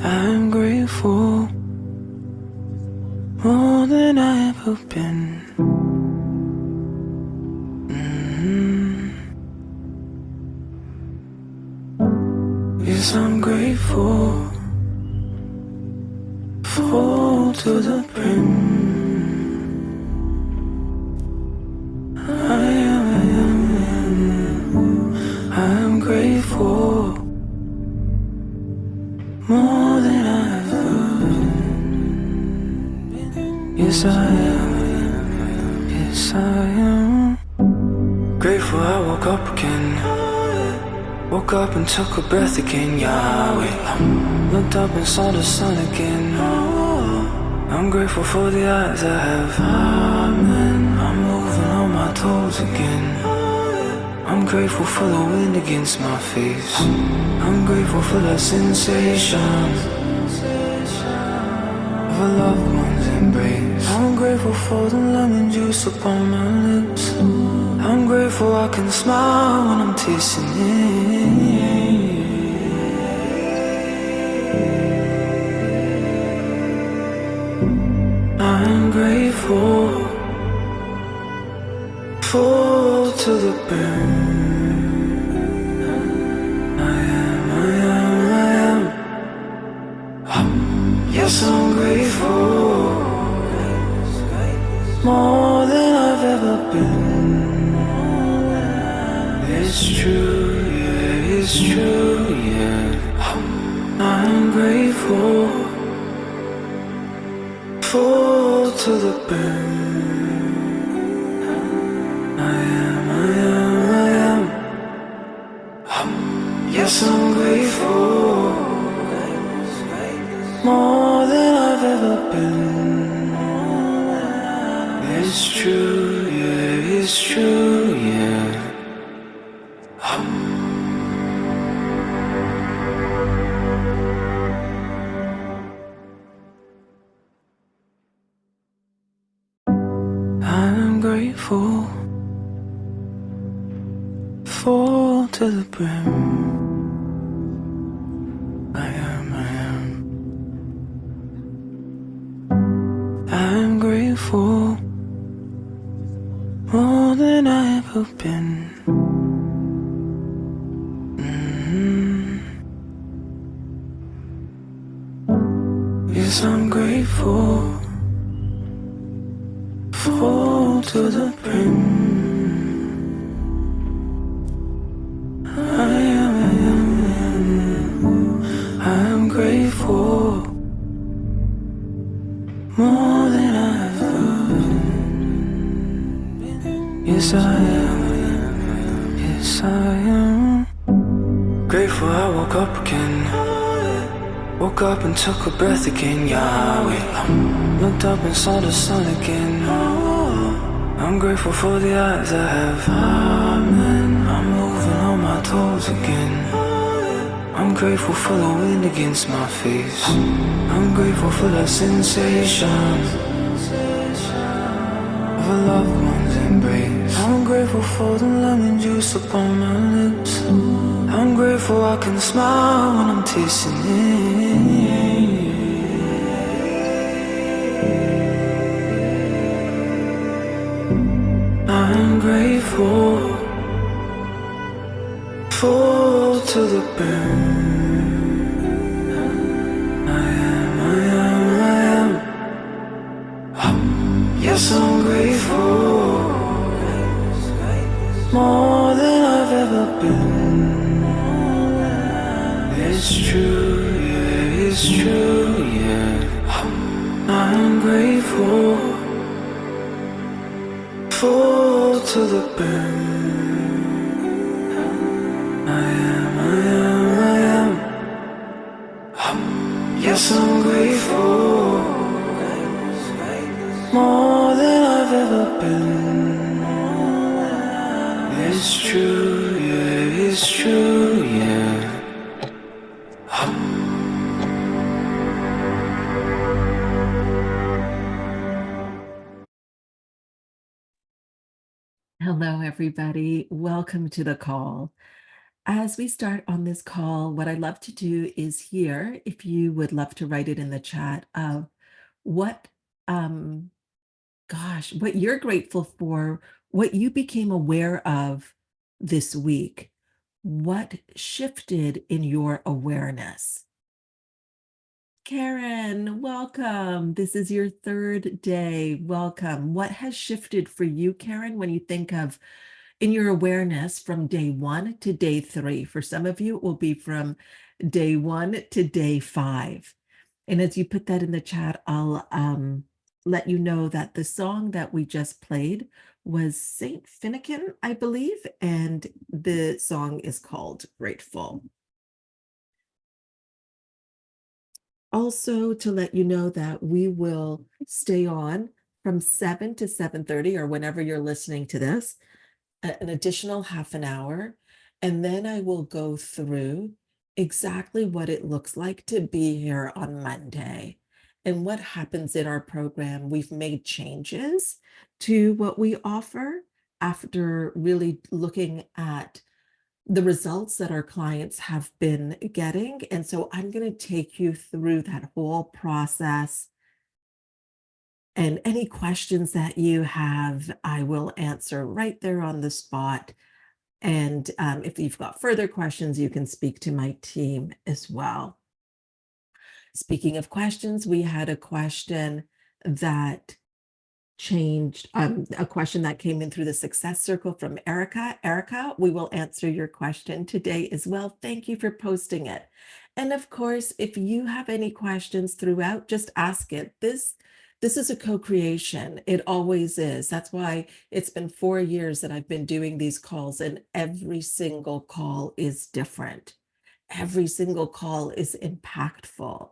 I'm grateful more than I ever been. Yes, I'm grateful, full to the brim. I'm grateful more than I ever been. Yes, I am. Yes, I am. Grateful I woke up again. Woke up and took a breath again, Yahweh. Looked up and saw the sun again. I'm grateful for the eyes I have. Amen. I'm moving on my toes again. I'm grateful for the wind against my face. I'm grateful for the sensation of a loved one's embrace. I'm grateful for the lemon juice upon my lips. I'm grateful I can smile when I'm tasting it. I'm grateful, full to the brim. I am. Yes, I'm grateful, more than I've ever been. It's true, yeah, it's true, yeah. I'm grateful, full to the brim. I am. Yes, I'm grateful, more than I've ever been. It's true, yeah, it's true, yeah. I'm grateful, full to the brim. I am. I'm grateful, more than I ever been. Yes, I'm grateful, full to the brim. I'm grateful, more than I've been. Yes, I am. Yes, I am. Grateful I woke up again. Woke up and took a breath again, Yahweh. Looked up and saw the sun again. I'm grateful for the eyes I have. Amen. I'm moving on my toes again. I'm grateful for the wind against my face. I'm grateful for the sensation of a loved one's embrace. I'm grateful for the lemon juice upon my lips. I'm grateful I can smile when I'm tasting it. I'm grateful, full to the brim. I am. Yes, I'm grateful, more than I've ever been. It's true, yeah, it's true, yeah. I'm grateful, full to the brim. I am. Yes, I'm grateful, more than I've ever been. It's true, yeah, it's true, yeah. Hello, everybody. Welcome to the call. As we start on this call, what I'd love to do is hear, if you would love to write it in the chat, of what, um, what you're grateful for, what you became aware of this week. What shifted in your awareness? Karen, welcome. This is your third day. Welcome. What has shifted for you, Karen, when you think of in your awareness from day 1 to day 3? For some of you, it will be from day 1 to day 5. And as you put that in the chat, I'll let you know that the song that we just played was Saint Finnegan, I believe, and the song is called Grateful. Also, to let you know that we will stay on from 7 to 7:30, or whenever you're listening to this, an additional half an hour, and then I will go through exactly what it looks like to be here on Monday and what happens in our program. We've made changes to what we offer after really looking at the results that our clients have been getting. And so I'm going to take you through that whole process. And any questions that you have, I will answer right there on the spot. And if you've got further questions, you can speak to my team as well. Speaking of questions, we had a question that changed, a question that came in through the Success Circle from Erica. Erica, we will answer your question today as well. Thank you for posting it. And of course, if you have any questions throughout, just ask it. This is a co-creation. It always is. That's why it's been 4 years that I've been doing these calls, and every single call is different. Every single call is impactful.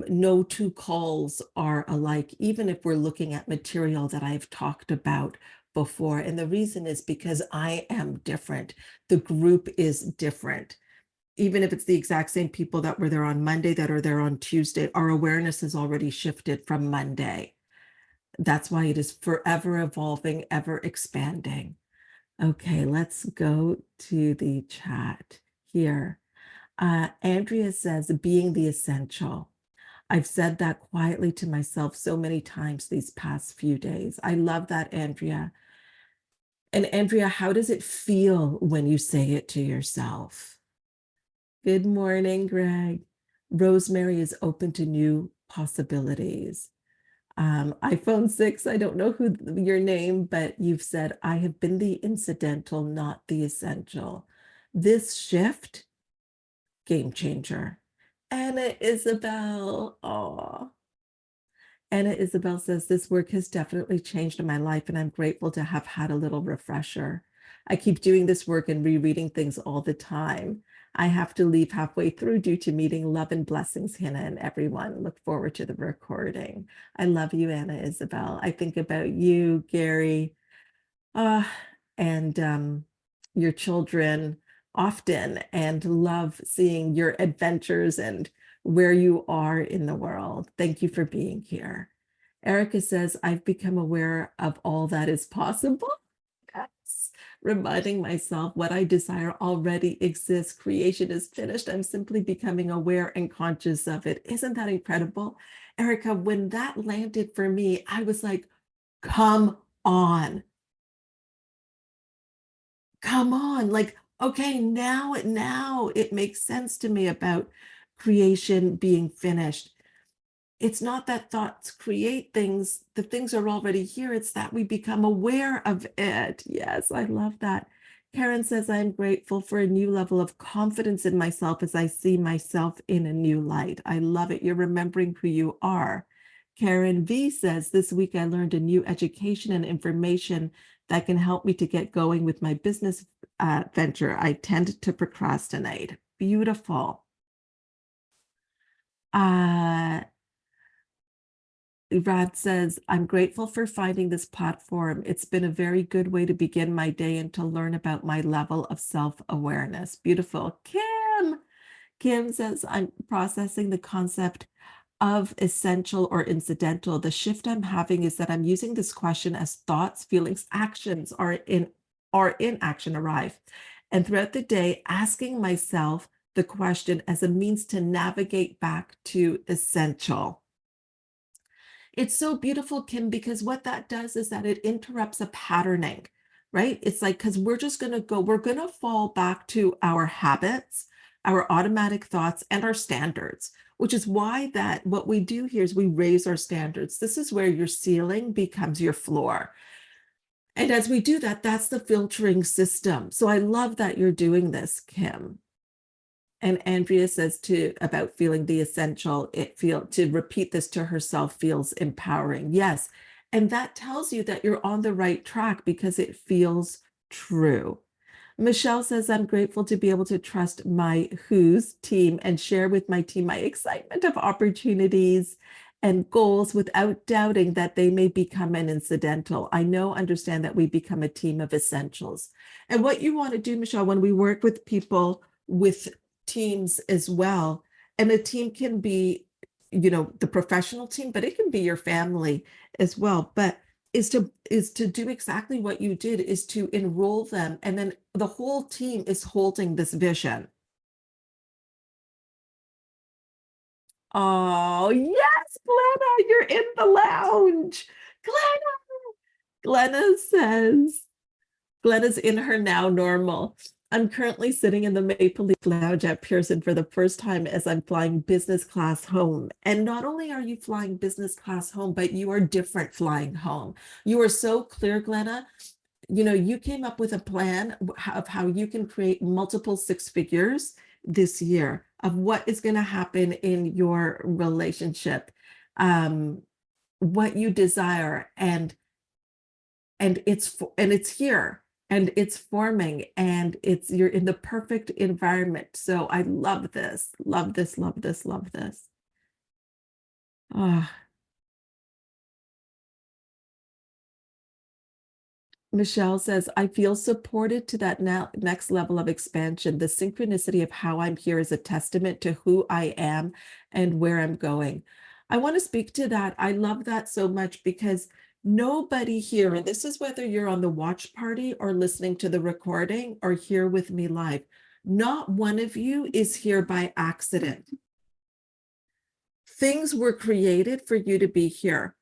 No two calls are alike, even if we're looking at material that I've talked about before. And the reason is because I am different. The group is different. Even if it's the exact same people that were there on Monday that are there on Tuesday, our awareness has already shifted from Monday. That's why it is forever evolving, ever expanding. Okay, let's go to the chat here. Andrea says, being the essential. I've said that quietly to myself so many times these past few days. I love that, Andrea. And Andrea, how does it feel when you say it to yourself? Good morning, Greg. Rosemary is open to new possibilities. iPhone 6, I don't know who your name, but you've said, I have been the incidental, not the essential. This shift, game changer. Anna Isabel, oh. Anna Isabel says, this work has definitely changed my life, and I'm grateful to have had a little refresher. I keep doing this work and rereading things all the time. I have to leave halfway through due to meeting. Love and blessings, Hina and everyone. Look forward to the recording. I love you, Anna Isabel. I think about you, Gary, and your children often, and love seeing your adventures and where you are in the world. Thank you for being here. Erica says, I've become aware of all that is possible. Yes. Reminding myself what I desire already exists. Creation is finished. I'm simply becoming aware and conscious of it. Isn't that incredible? Erica, when that landed for me, I was like, come on. Come on. Like, okay, now it makes sense to me about creation being finished. It's not that thoughts create things, the things are already here. It's that we become aware of it. Yes, I love that. Karen says, I'm grateful for a new level of confidence in myself as I see myself in a new light. I love it. You're remembering who you are. Karen V says, this week I learned a new education and information that can help me to get going with my business venture. I tend to procrastinate. Beautiful. Rad says, I'm grateful for finding this platform. It's been a very good way to begin my day and to learn about my level of self-awareness. Beautiful. Kim says, I'm processing the concept of essential or incidental. The shift I'm having is that I'm using this question as thoughts, feelings, actions are in action arrive. and throughout the day, asking myself the question as a means to navigate back to essential. It's so beautiful, Kim, because what that does is that it interrupts a patterning, right? It's like, because we're just going to go, we're going to fall back to our habits, our automatic thoughts, and our standards, which is why that what we do here is we raise our standards. This is where your ceiling becomes your floor. And as we do that, that's the filtering system. So I love that you're doing this, Kim. And Andrea says to about feeling the essential, it feel to repeat this to herself feels empowering. Yes. And that tells you that you're on the right track because it feels true. Michelle says, I'm grateful to be able to trust my Who's team and share with my team my excitement of opportunities and goals without doubting that they may become an incidental. I know, understand that we become a team of essentials. And what you want to do, Michelle, when we work with people with teams as well, and a team can be, the professional team, but it can be your family as well. But is to do exactly what you did, is to enroll them, and then the whole team is holding this vision. Oh yes, Glenna, you're in the lounge. Glenna's in her now normal. I'm currently sitting in the Maple Leaf Lounge at Pearson for the first time as I'm flying business class home. And not only are you flying business class home, but you are different flying home. You are so clear, Glenna. You came up with a plan of how you can create multiple six figures this year, of what is going to happen in your relationship, what you desire, and it's here, and it's forming, and you're in the perfect environment. So I love this, love this, love this, love this. Ah. Michelle says, I feel supported to that next level of expansion. The synchronicity of how I'm here is a testament to who I am and where I'm going. I want to speak to that. I love that so much, because nobody here, and this is whether you're on the watch party or listening to the recording or here with me live, not one of you is here by accident. Things were created for you to be here.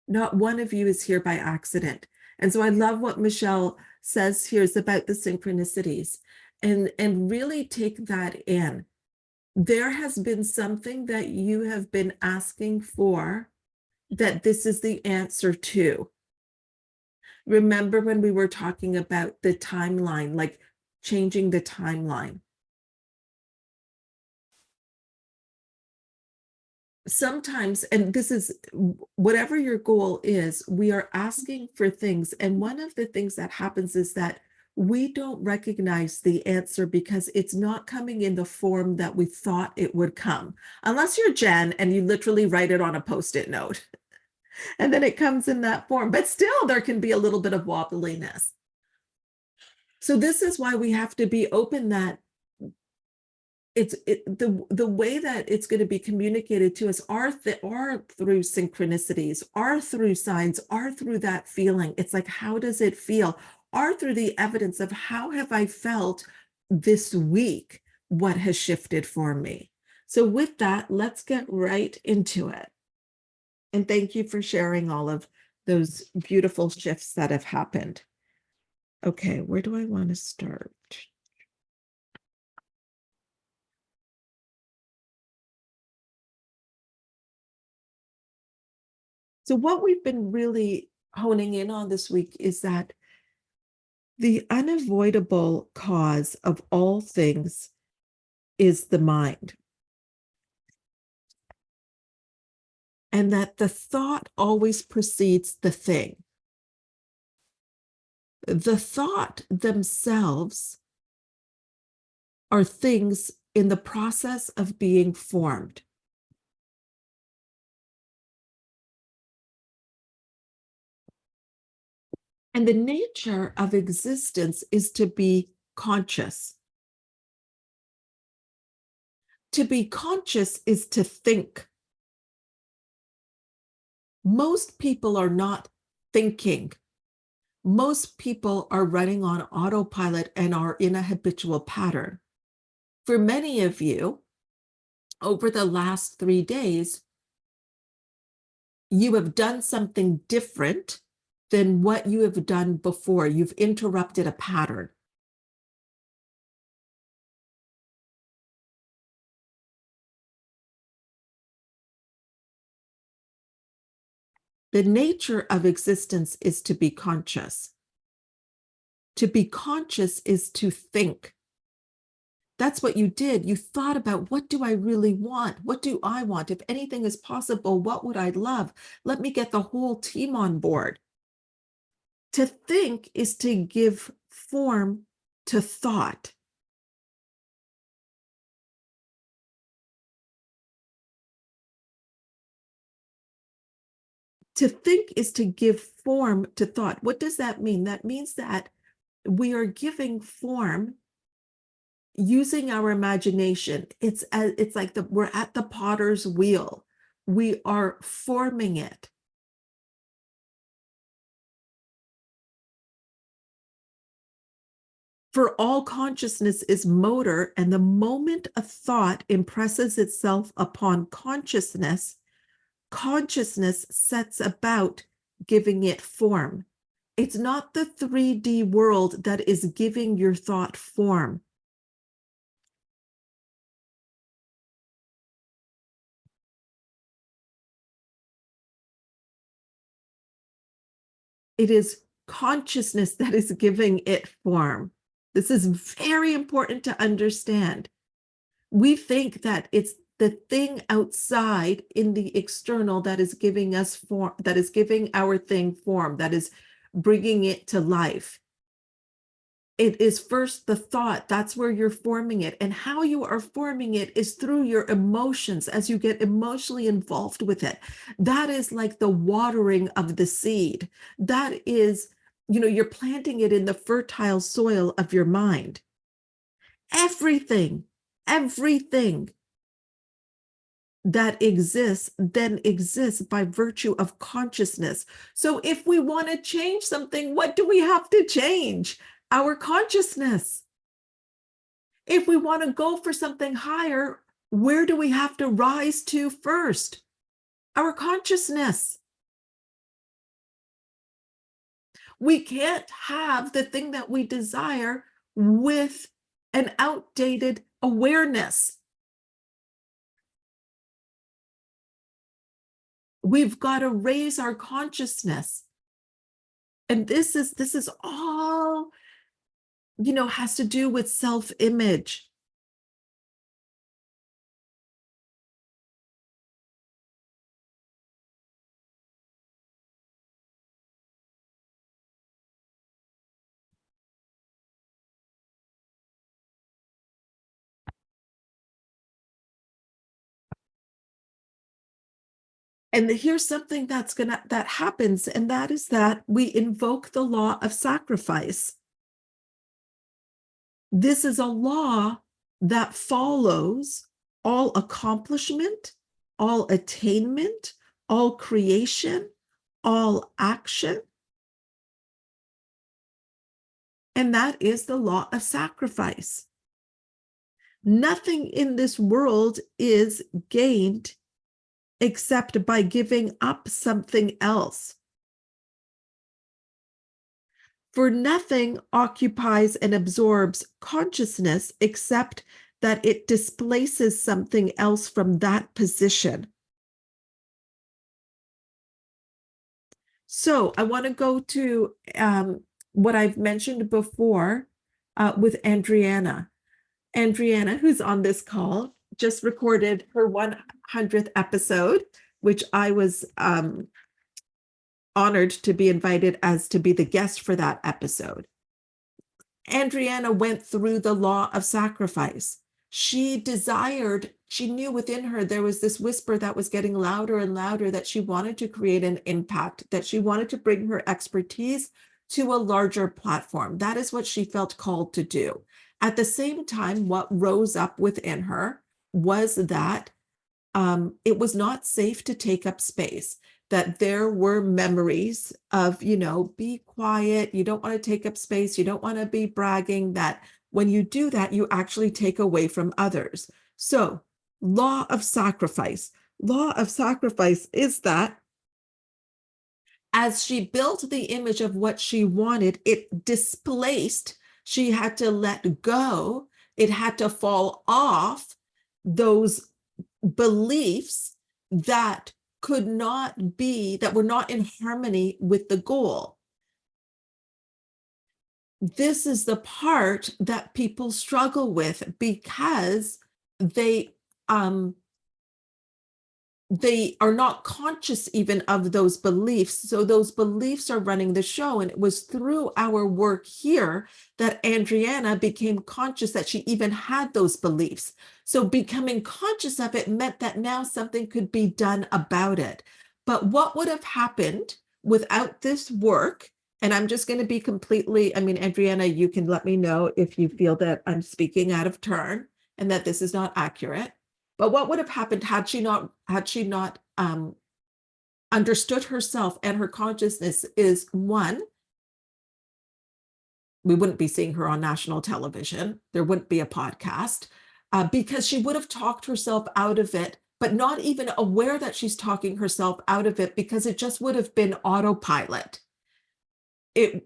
Not one of you is here by accident. And so I love what Michelle says here is about the synchronicities, and really take that in. There has been something that you have been asking for that this is the answer to. Remember when we were talking about the timeline, like changing the timeline? Sometimes, and this is whatever your goal is, we are asking for things. And one of the things that happens is that we don't recognize the answer because it's not coming in the form that we thought it would come. Unless you're Jen and you literally write it on a Post-it note and then it comes in that form. But still, there can be a little bit of wobbliness. So this is why we have to be open that the way that it's going to be communicated to us are through synchronicities, are through signs, are through that feeling. It's like, how does it feel? Are through the evidence of how have I felt this week? What has shifted for me? So with that, let's get right into it. And thank you for sharing all of those beautiful shifts that have happened. Okay, where do I want to start? So what we've been really honing in on this week is that the unavoidable cause of all things is the mind. And that the thought always precedes the thing. The thought themselves are things in the process of being formed. And the nature of existence is to be conscious. To be conscious is to think. Most people are not thinking. Most people are running on autopilot and are in a habitual pattern. For many of you, over the last 3 days, you have done something different than what you have done before. You've interrupted a pattern. The nature of existence is to be conscious. To be conscious is to think. That's what you did. You thought about, what do I really want? What do I want? If anything is possible, what would I love? Let me get the whole team on board. To think is to give form to thought. To think is to give form to thought. What does that mean? That means that we are giving form using our imagination. It's like we're at the potter's wheel. We are forming it. For all consciousness is motor, and the moment a thought impresses itself upon consciousness, consciousness sets about giving it form. It's not the 3D world that is giving your thought form. It is consciousness that is giving it form. This is very important to understand. We think that it's the thing outside in the external that is giving us form, that is giving our thing form, that is bringing it to life. It is first the thought. That's where you're forming it. And how you are forming it is through your emotions, as you get emotionally involved with it. That is like the watering of the seed. That is, you're planting it in the fertile soil of your mind. Everything that exists then exists by virtue of consciousness. So if we want to change something, what do we have to change? Our consciousness. If we want to go for something higher, where do we have to rise to first? Our consciousness. We can't have the thing that we desire with an outdated awareness. We've got to raise our consciousness. And this is all, has to do with self-image. And here's something that happens, and that is that we invoke the law of sacrifice. This is a law that follows all accomplishment, all attainment, all creation, all action. And that is the law of sacrifice. Nothing in this world is gained except by giving up something else. For nothing occupies and absorbs consciousness except that it displaces something else from that position. So I want to go to what I've mentioned before with Andriana. Andriana, who's on this call, just recorded her 100th episode, which I was honored to be invited as to be the guest for that episode. Andriana went through the law of sacrifice. She knew within her there was this whisper that was getting louder and louder, that she wanted to create an impact, that she wanted to bring her expertise to a larger platform. That is what she felt called to do. At the same time, what rose up within her was that it was not safe to take up space. that there were memories of, be quiet, you don't want to take up space, you don't want to be bragging, that when you do that, you actually take away from others. So, law of sacrifice. Law of sacrifice is that as she built the image of what she wanted, it displaced. She had to let go. It had to fall off those beliefs that that were not in harmony with the goal. This is the part that people struggle with because they are not conscious even of those beliefs. So those beliefs are running the show. And it was through our work here that Andriana became conscious that she even had those beliefs. So becoming conscious of it meant that now something could be done about it. But what would have happened without this work? And I'm just going to be completely, I mean, Andriana, you can let me know if you feel that I'm speaking out of turn and that this is not accurate. But what would have happened had she not understood herself and her consciousness is, one, we wouldn't be seeing her on national television. There wouldn't be a podcast because she would have talked herself out of it, but not even aware that she's talking herself out of it because it just would have been autopilot.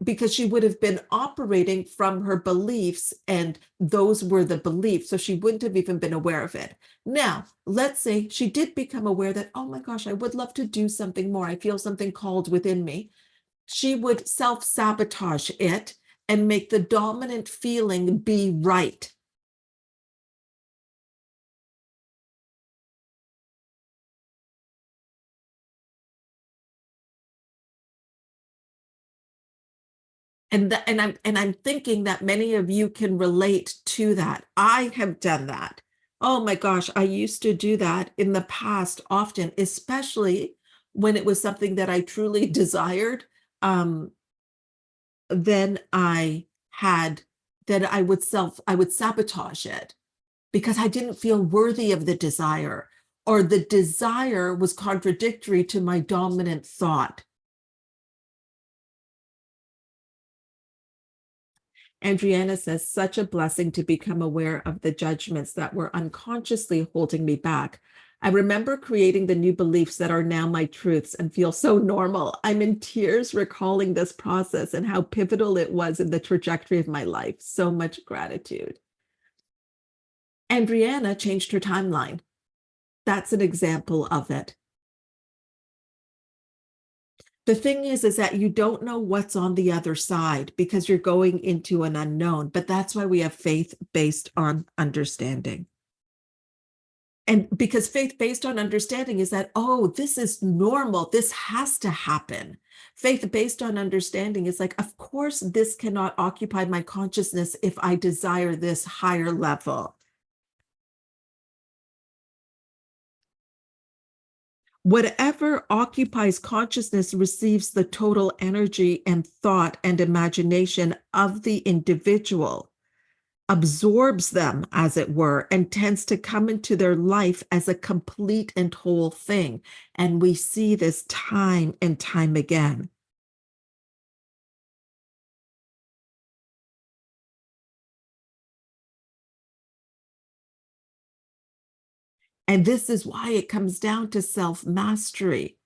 Because she would have been operating from her beliefs, and those were the beliefs. So she wouldn't have even been aware of it. Now, let's say she did become aware that, oh my gosh, I would love to do something more. I feel something called within me. She would self-sabotage it and make the dominant feeling be right. And I'm thinking that many of you can relate to that. I have done that. Oh my gosh, I used to do that in the past often, especially when it was something that I truly desired. Then I would sabotage it because I didn't feel worthy of the desire, or the desire was contradictory to my dominant thought. Adriana says, such a blessing to become aware of the judgments that were unconsciously holding me back. I remember creating the new beliefs that are now my truths and feel so normal. I'm in tears recalling this process and how pivotal it was in the trajectory of my life. So much gratitude. Adriana changed her timeline. That's an example of it. The thing is that you don't know what's on the other side because you're going into an unknown, but that's why we have faith based on understanding. And because faith based on understanding is that, oh, this is normal, this has to happen. Faith based on understanding is like, of course, this cannot occupy my consciousness if I desire this higher level. Whatever occupies consciousness receives the total energy and thought and imagination of the individual, absorbs them, as it were, and tends to come into their life as a complete and whole thing. And we see this time and time again. And this is why it comes down to self-mastery.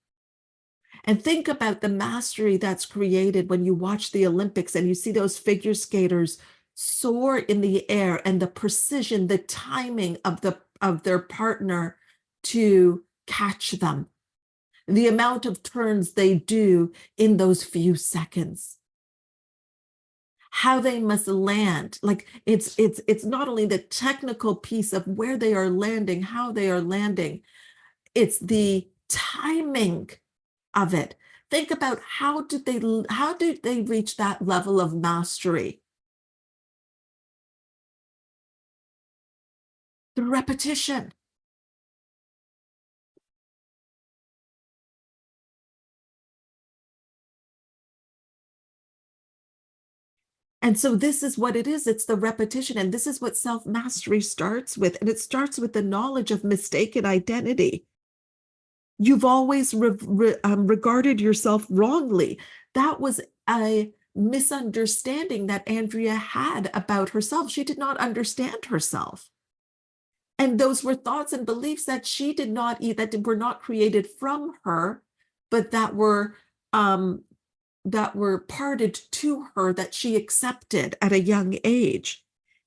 And think about the mastery that's created when you watch the Olympics and you see those figure skaters soar in the air, and the precision, the timing of their partner to catch them, the amount of turns they do in those few seconds, how they must land. Like it's not only the technical piece of where they are landing, how they are landing, it's the timing of it. Think about how did they reach that level of mastery? Through repetition. And so this is what it is. It's the repetition. And this is what self-mastery starts with. And it starts with the knowledge of mistaken identity. You've always regarded yourself wrongly. That was a misunderstanding that Andrea had about herself. She did not understand herself. And those were thoughts and beliefs that she did not eat, that were not created from her, but that were parted to her, that she accepted at a young age.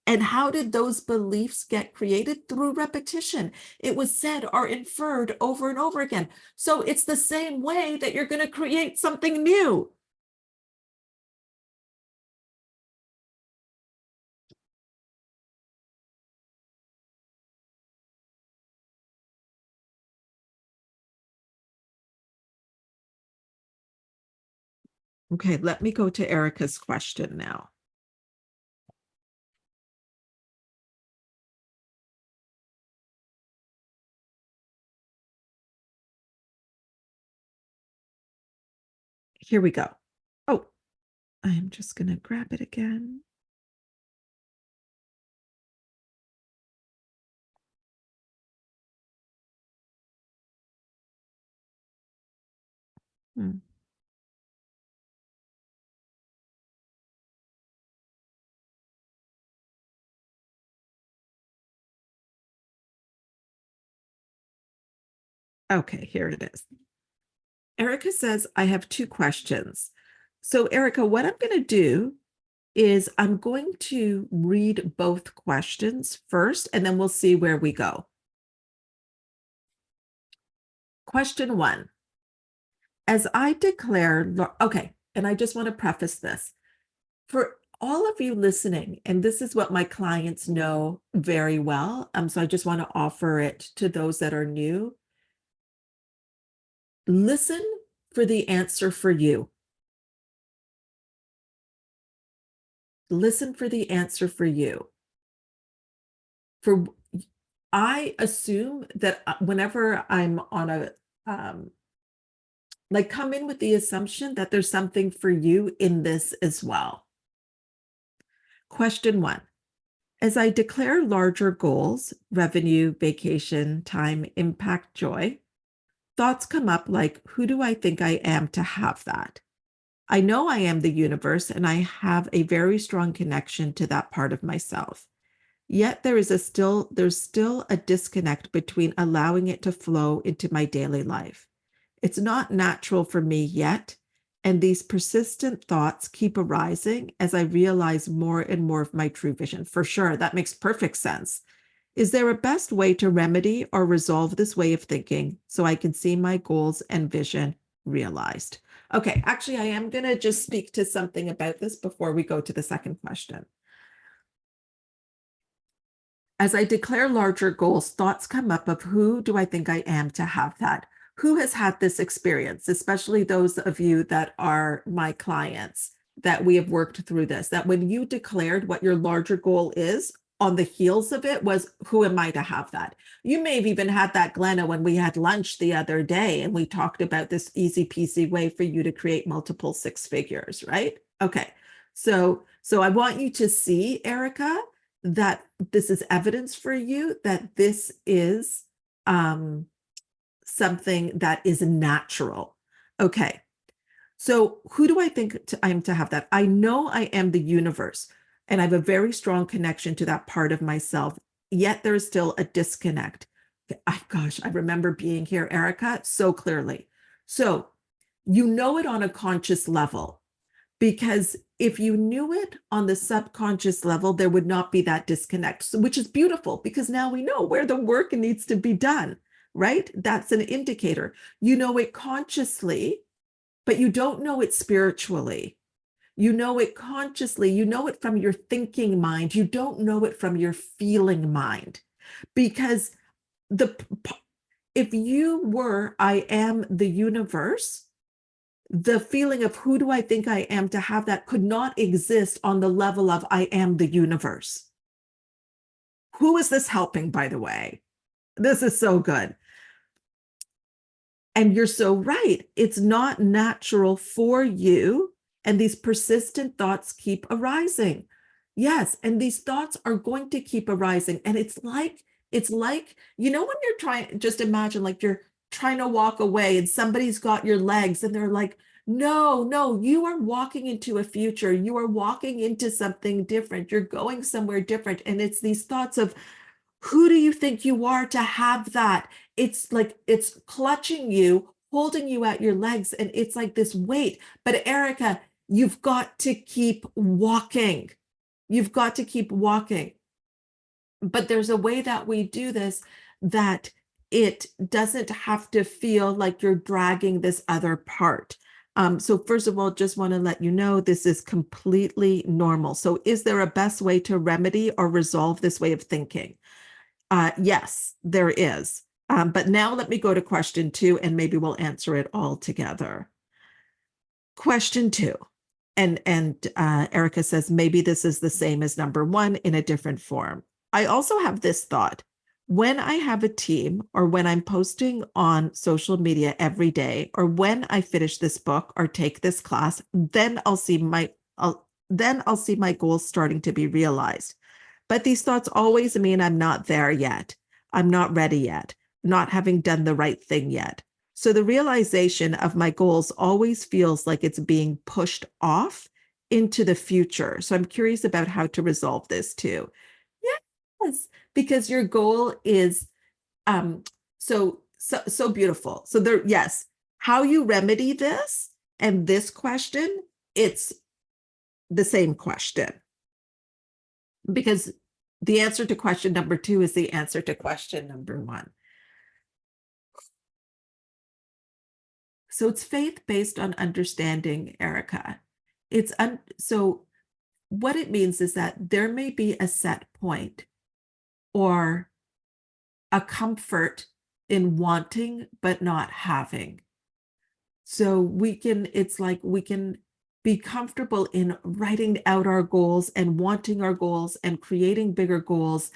And how did those beliefs get created? Through repetition. It was said or inferred over and over again. So it's the same way that you're going to create something new. Okay, let me go to Erica's question now. Here we go. Oh, I'm just going to grab it again. Okay, here it is. Erica says, I have two questions. So, Erica, what I'm going to do is I'm going to read both questions first, and then we'll see where we go. Question 1. As I declare, okay, and I just want to preface this. For all of you listening, and this is what my clients know very well, so I just want to offer it to those that are new. Listen for the answer for you. Listen for the answer for you. I assume that whenever I'm on a, come in with the assumption that there's something for you in this as well. Question 1. As I declare larger goals, revenue, vacation, time, impact, joy, thoughts come up like, who do I think I am to have that? I know I am the universe, and I have a very strong connection to that part of myself. Yet there's still a disconnect between allowing it to flow into my daily life. It's not natural for me yet, and these persistent thoughts keep arising as I realize more and more of my true vision. For sure, that makes perfect sense. Is there a best way to remedy or resolve this way of thinking so I can see my goals and vision realized? Okay, actually, I am going to just speak to something about this before we go to the second question. As I declare larger goals, thoughts come up of who do I think I am to have that? Who has had this experience, especially those of you that are my clients, that we have worked through this, that when you declared what your larger goal is, on the heels of it was, who am I to have that? You may have even had that, Glenna, when we had lunch the other day and we talked about this easy peasy way for you to create multiple six figures, right? Okay. So I want you to see, Erica, that this is evidence for you that this is something that is natural. Okay. So who do I think I'm to have that? I know I am the universe, and I have a very strong connection to that part of myself, yet there's still a disconnect. Gosh, I remember being here, Erica, so clearly. So you know it on a conscious level, because if you knew it on the subconscious level, there would not be that disconnect, which is beautiful, because now we know where the work needs to be done, right? That's an indicator. You know it consciously, but you don't know it spiritually. You know it consciously. You know it from your thinking mind. You don't know it from your feeling mind. Because if you were, I am the universe, the feeling of who do I think I am to have that could not exist on the level of I am the universe. Who is this helping, by the way? This is so good. And you're so right. It's not natural for you. And these persistent thoughts keep arising. Yes. And these thoughts are going to keep arising. And it's like, when you're trying, just imagine like trying to walk away and somebody's got your legs and they're like, no, no, you are walking into a future. You are walking into something different. You're going somewhere different. And it's these thoughts of, who do you think you are to have that? It's like it's clutching you, holding you at your legs, and it's like this weight. But Erica, you've got to keep walking. You've got to keep walking. But there's a way that we do this that it doesn't have to feel like you're dragging this other part. So first of all, just want to let you know this is completely normal. So is there a best way to remedy or resolve this way of thinking? Yes, there is. But now let me go to question 2 and maybe we'll answer it all together. Question 2. And Erica says, maybe this is the same as number 1 in a different form. I also have this thought. When I have a team or when I'm posting on social media every day, or when I finish this book or take this class, then I'll see my goals starting to be realized. But these thoughts always mean I'm not there yet. I'm not ready yet, not having done the right thing yet. So the realization of my goals always feels like it's being pushed off into the future. So I'm curious about how to resolve this too. Yes, because your goal is so beautiful. So there, yes, how you remedy this and this question, it's the same question. Because the answer to question number 2 is the answer to question number 1. So it's faith based on understanding, Erica. So what it means is that there may be a set point or a comfort in wanting but not having. So it's like we can be comfortable in writing out our goals and wanting our goals and creating bigger goals.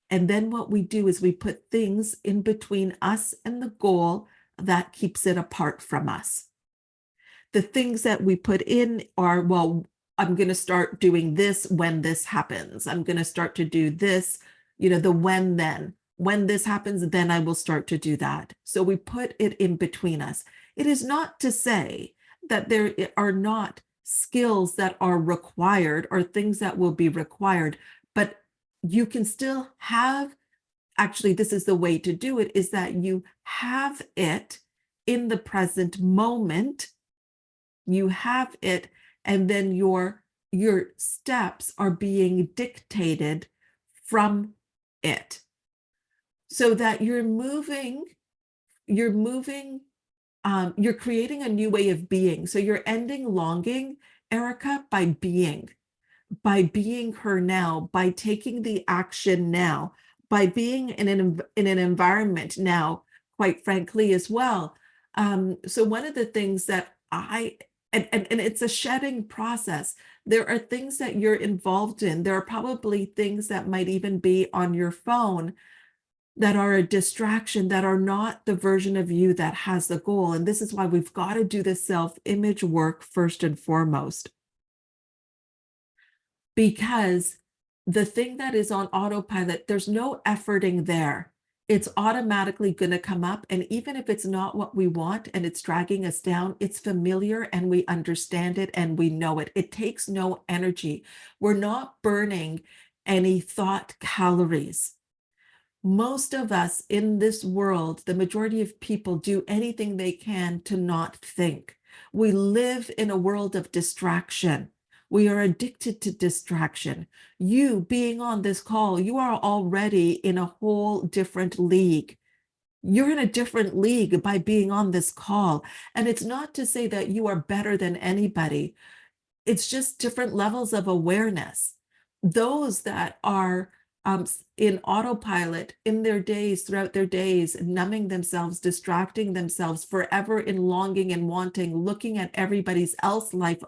And then what we do is we put things in between us and the goal that keeps it apart from us. The things that we put in are, well, I'm going to start doing this when this happens. I'm going to start to do this, the then. When this happens, then I will start to do that. So we put it in between us. It is not to say that there are not skills that are required or things that will be required, but you can still have, actually, this is the way to do it, is that you have it in the present moment. You have it, and then your steps are being dictated from it. So that you're creating a new way of being. So you're ending longing, Erica, by being her now, by taking the action now, by being in an environment now, quite frankly, as well. So one of the things that and it's a shedding process. There are things that you're involved in. There are probably things that might even be on your phone that are a distraction, that are not the version of you that has the goal. And this is why we've got to do the self-image work first and foremost. Because the thing that is on autopilot, there's no efforting there. It's automatically going to come up. And even if it's not what we want and it's dragging us down, it's familiar and we understand it and we know it. It takes no energy. We're not burning any thought calories. Most of us in this world, the majority of people do anything they can to not think. We live in a world of distraction. We are addicted to distraction. You being on this call, you are already in a whole different league. You're in a different league by being on this call. And it's not to say that you are better than anybody. It's just different levels of awareness. Those that are in autopilot in their days, throughout their days, numbing themselves, distracting themselves, forever in longing and wanting, looking at everybody's else life,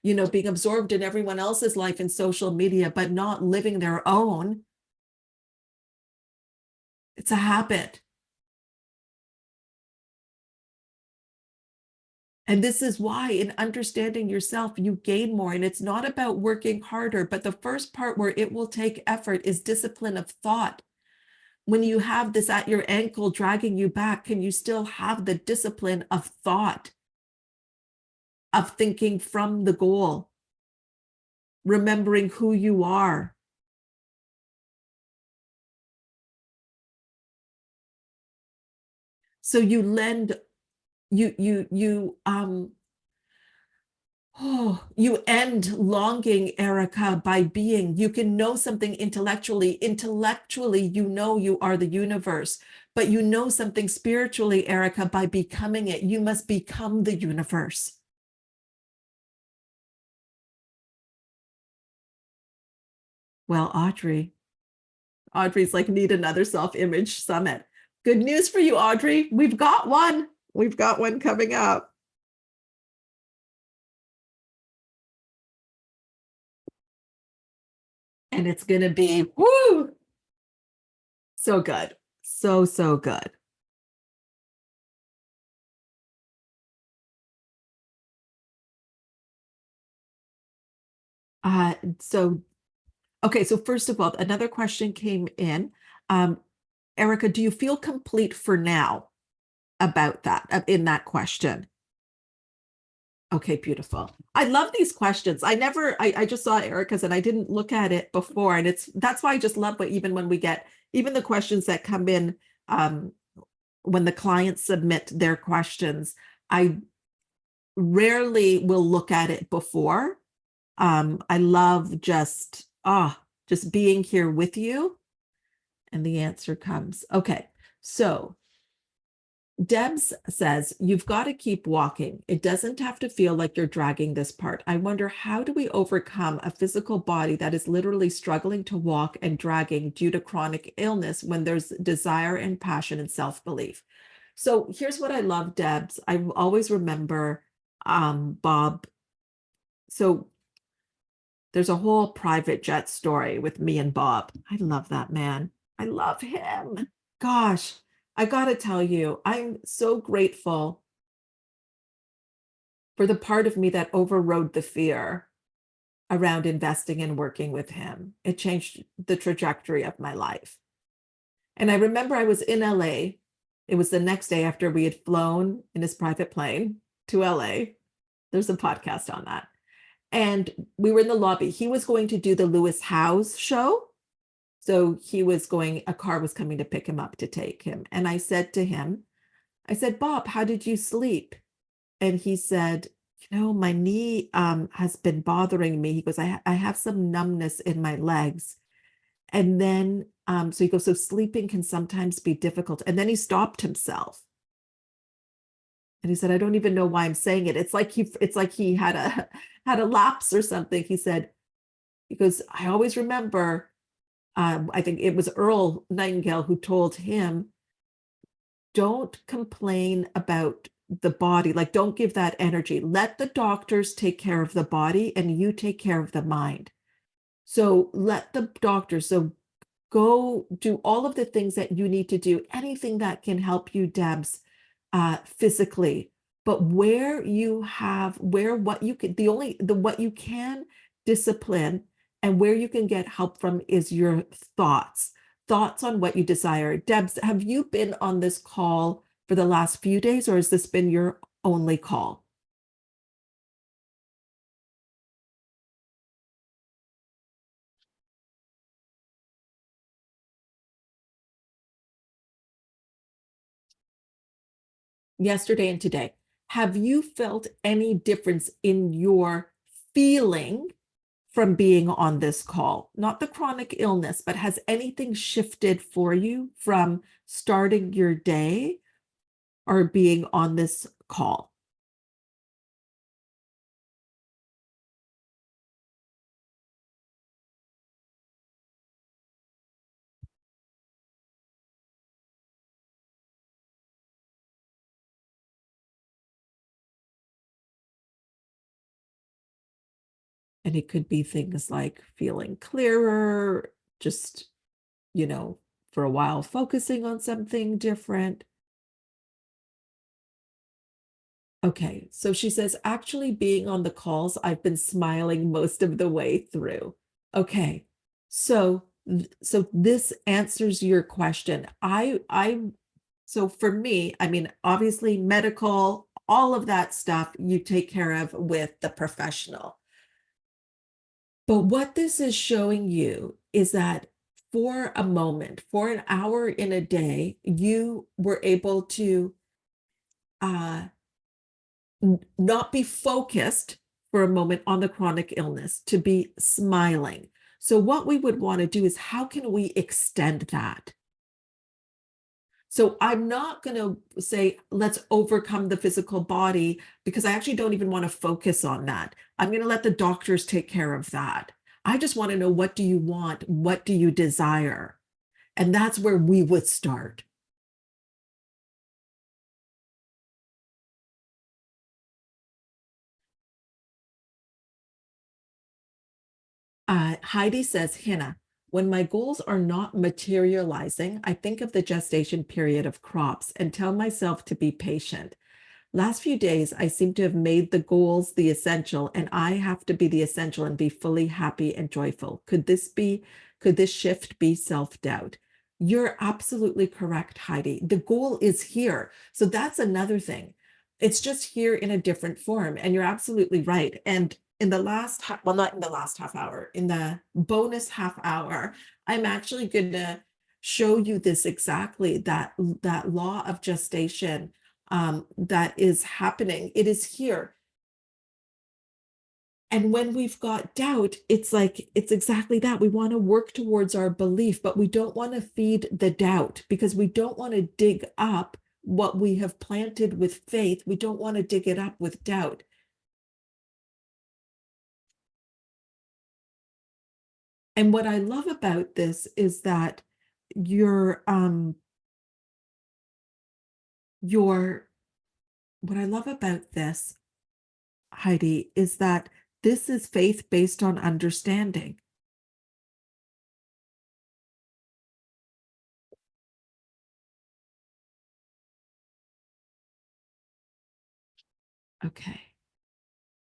being absorbed in everyone else's life in social media, but not living their own. It's a habit. And this is why in understanding yourself, you gain more. And it's not about working harder, but the first part where it will take effort is discipline of thought. when you have this at your ankle dragging you back, can you still have the discipline of thought, of thinking from the goal, remembering who you are? So you lend, you end longing, Erica, by being. You can know something intellectually. Intellectually, you know you are the universe, but you know something spiritually, Erica, by becoming it. You must become the universe. Well, Audrey's like, need another self-image summit. Good news for you, Audrey. We've got one. We've got one coming up. And it's going to be, woo, so good. So, so good. So, okay. So first of all, another question came in. Erica, do you feel complete for now about that, in that question? Okay, beautiful. I love these questions. I just saw Erica's and I didn't look at it before. And that's why I just love what, even when we get, even the questions that come in, when the clients submit their questions, I rarely will look at it before. I love just being here with you. And the answer comes. Okay, so Debs says, you've got to keep walking. It doesn't have to feel like you're dragging this part. I wonder, how do we overcome a physical body that is literally struggling to walk and dragging due to chronic illness when there's desire and passion and self-belief? So here's what I love, Debs. I always remember Bob. So there's a whole private jet story with me and Bob. I love that man. I love him. Gosh, I got to tell you, I'm so grateful for the part of me that overrode the fear around investing and working with him. It changed the trajectory of my life. And I remember I was in LA. It was the next day after we had flown in his private plane to LA. There's a podcast on that. And we were in the lobby. He was going to do the Lewis Howes show. So a car was coming to pick him up to take him. And I said to him, Bob, how did you sleep? And he said, my knee has been bothering me. He goes, I have some numbness in my legs. And then, so he goes, so sleeping can sometimes be difficult. And then he stopped himself. And he said, I don't even know why I'm saying it. It's like he had a lapse or something. He goes, I always remember, I think it was Earl Nightingale who told him, don't complain about the body. Like, don't give that energy. Let the doctors take care of the body and you take care of the mind. So let the doctors, so go do all of the things that you need to do, anything that can help you, Debs, physically. But what you can discipline and where you can get help from is your thoughts on what you desire. Debs, have you been on this call for the last few days, or has this been your only call? Yesterday and today. Have you felt any difference in your feeling from being on this call? Not the chronic illness, but has anything shifted for you from starting your day or being on this call? And it could be things like feeling clearer, just, for a while focusing on something different. Okay, so she says, actually being on the calls, I've been smiling most of the way through. Okay, so So this answers your question. So for me, I mean, obviously medical, all of that stuff you take care of with the professional. But what this is showing you is that for a moment, for an hour in a day, you were able to uh, not be focused for a moment on the chronic illness, to be smiling. So what we would want to do is how can we extend that? So I'm not going to say, let's overcome the physical body, because I actually don't even want to focus on that. I'm going to let the doctors take care of that. I just want to know, what do you want? What do you desire? And that's where we would start. Heidi says, Hina, when my goals are not materializing, I think of the gestation period of crops and tell myself to be patient. Last few days, I seem to have made the goals the essential, and I have to be the essential and be fully happy and joyful. Could this shift be self-doubt? You're absolutely correct, Heidi. The goal is here. So that's another thing. It's just here in a different form. And you're absolutely right. And in the last, well, not in the last half hour, in the bonus half hour, I'm actually going to show you this exactly, that law of gestation that is happening. It is here. And when we've got doubt, it's like, it's exactly that. We want to work towards our belief, but we don't want to feed the doubt, because we don't want to dig up what we have planted with faith. We don't want to dig it up with doubt. And what I love about this is that your what I love about this, Heidi, is that this is faith based on understanding. Okay.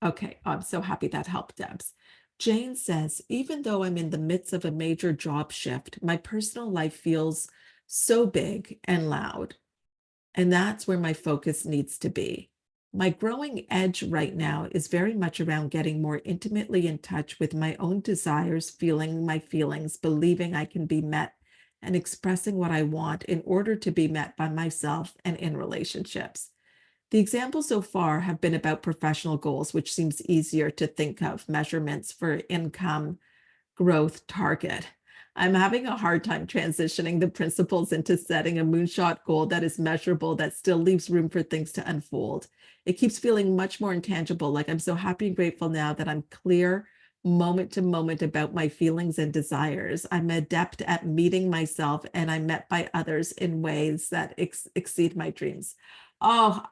Okay, I'm so happy that helped, Debs. Jane says, even though I'm in the midst of a major job shift, my personal life feels so big and loud. And that's where my focus needs to be. My growing edge right now is very much around getting more intimately in touch with my own desires, feeling my feelings, believing I can be met, and expressing what I want in order to be met by myself and in relationships. The examples so far have been about professional goals, which seems easier to think of, measurements for income, growth, target. I'm having a hard time transitioning the principles into setting a moonshot goal that is measurable, that still leaves room for things to unfold. It keeps feeling much more intangible, like I'm so happy and grateful now that I'm clear moment to moment about my feelings and desires. I'm adept at meeting myself, and I'm met by others in ways that exceed my dreams. Oh,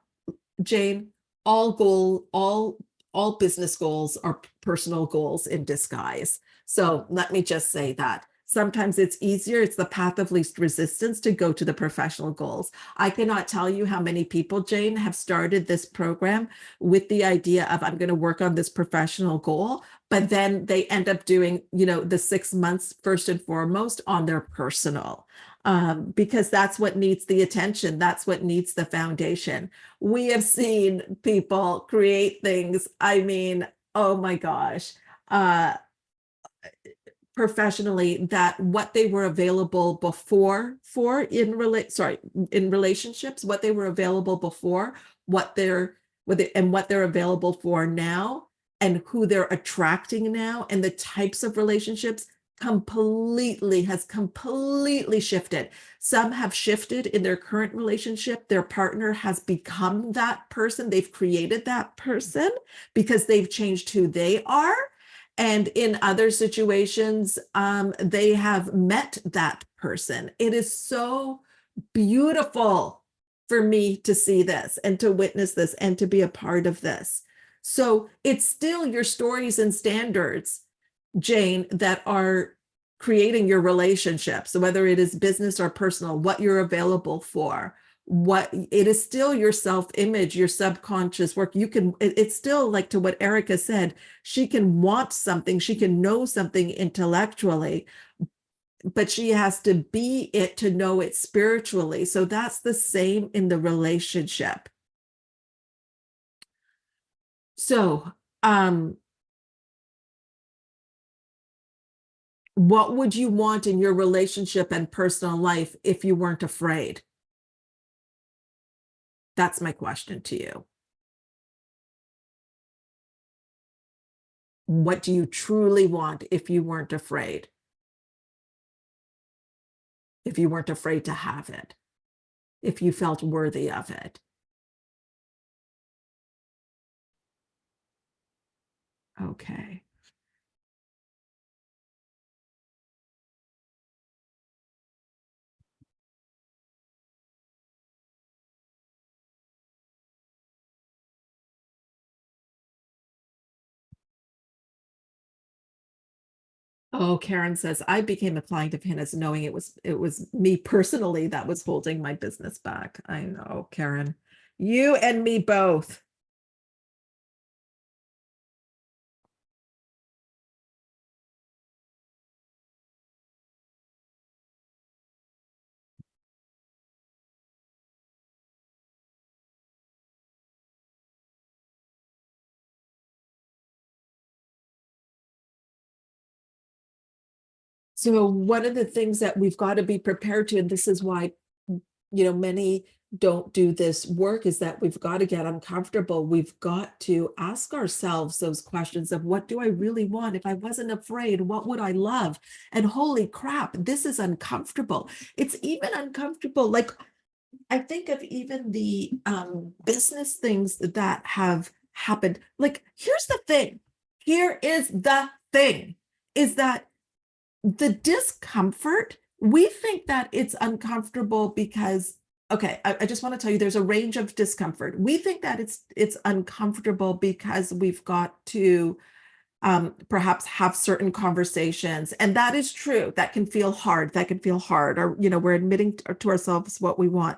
Jane, all business goals are personal goals in disguise. So let me just say that. Sometimes it's easier, it's the path of least resistance to go to the professional goals. I cannot tell you how many people, Jane, have started this program with the idea of, I'm going to work on this professional goal, but then they end up doing, the 6 months first and foremost on their personal, because that's what needs the attention. That's what needs the foundation. We have seen people create things. I mean, oh my gosh, uh, professionally, that what they were available before for in relationships, what they were available before, what they're available for now, and who they're attracting now, and the types of relationships has completely shifted. Some have shifted in their current relationship. Their partner has become that person. They've created that person because they've changed who they are. And in other situations, they have met that person. It is so beautiful for me to see this and to witness this and to be a part of this. So it's still your stories and standards, Jane, that are creating your relationships. So whether it is business or personal, what you're available for, what it is still your self-image, your subconscious work. It's still like, to what Erica said, she can want something, she can know something intellectually, but she has to be it to know it spiritually. So that's the same in the relationship. So, what would you want in your relationship and personal life if you weren't afraid? That's my question to you. What do you truly want if you weren't afraid? If you weren't afraid to have it, if you felt worthy of it. Okay. Oh, Karen says, I became a client of Hannah's knowing it was me personally that was holding my business back. I know, Karen. You and me both. So one of the things that we've got to be prepared to, and this is why, many don't do this work, is that we've got to get uncomfortable. We've got to ask ourselves those questions of what do I really want? If I wasn't afraid, what would I love? And holy crap, this is uncomfortable. It's even uncomfortable. Like I think of even the business things that have happened. Like, here's the thing. Here is the thing, is that the discomfort, we think that it's uncomfortable because, okay, I just want to tell you there's a range of discomfort. We think that it's uncomfortable because we've got to perhaps have certain conversations. And that is true. That can feel hard. That can feel hard. Or, we're admitting to ourselves what we want.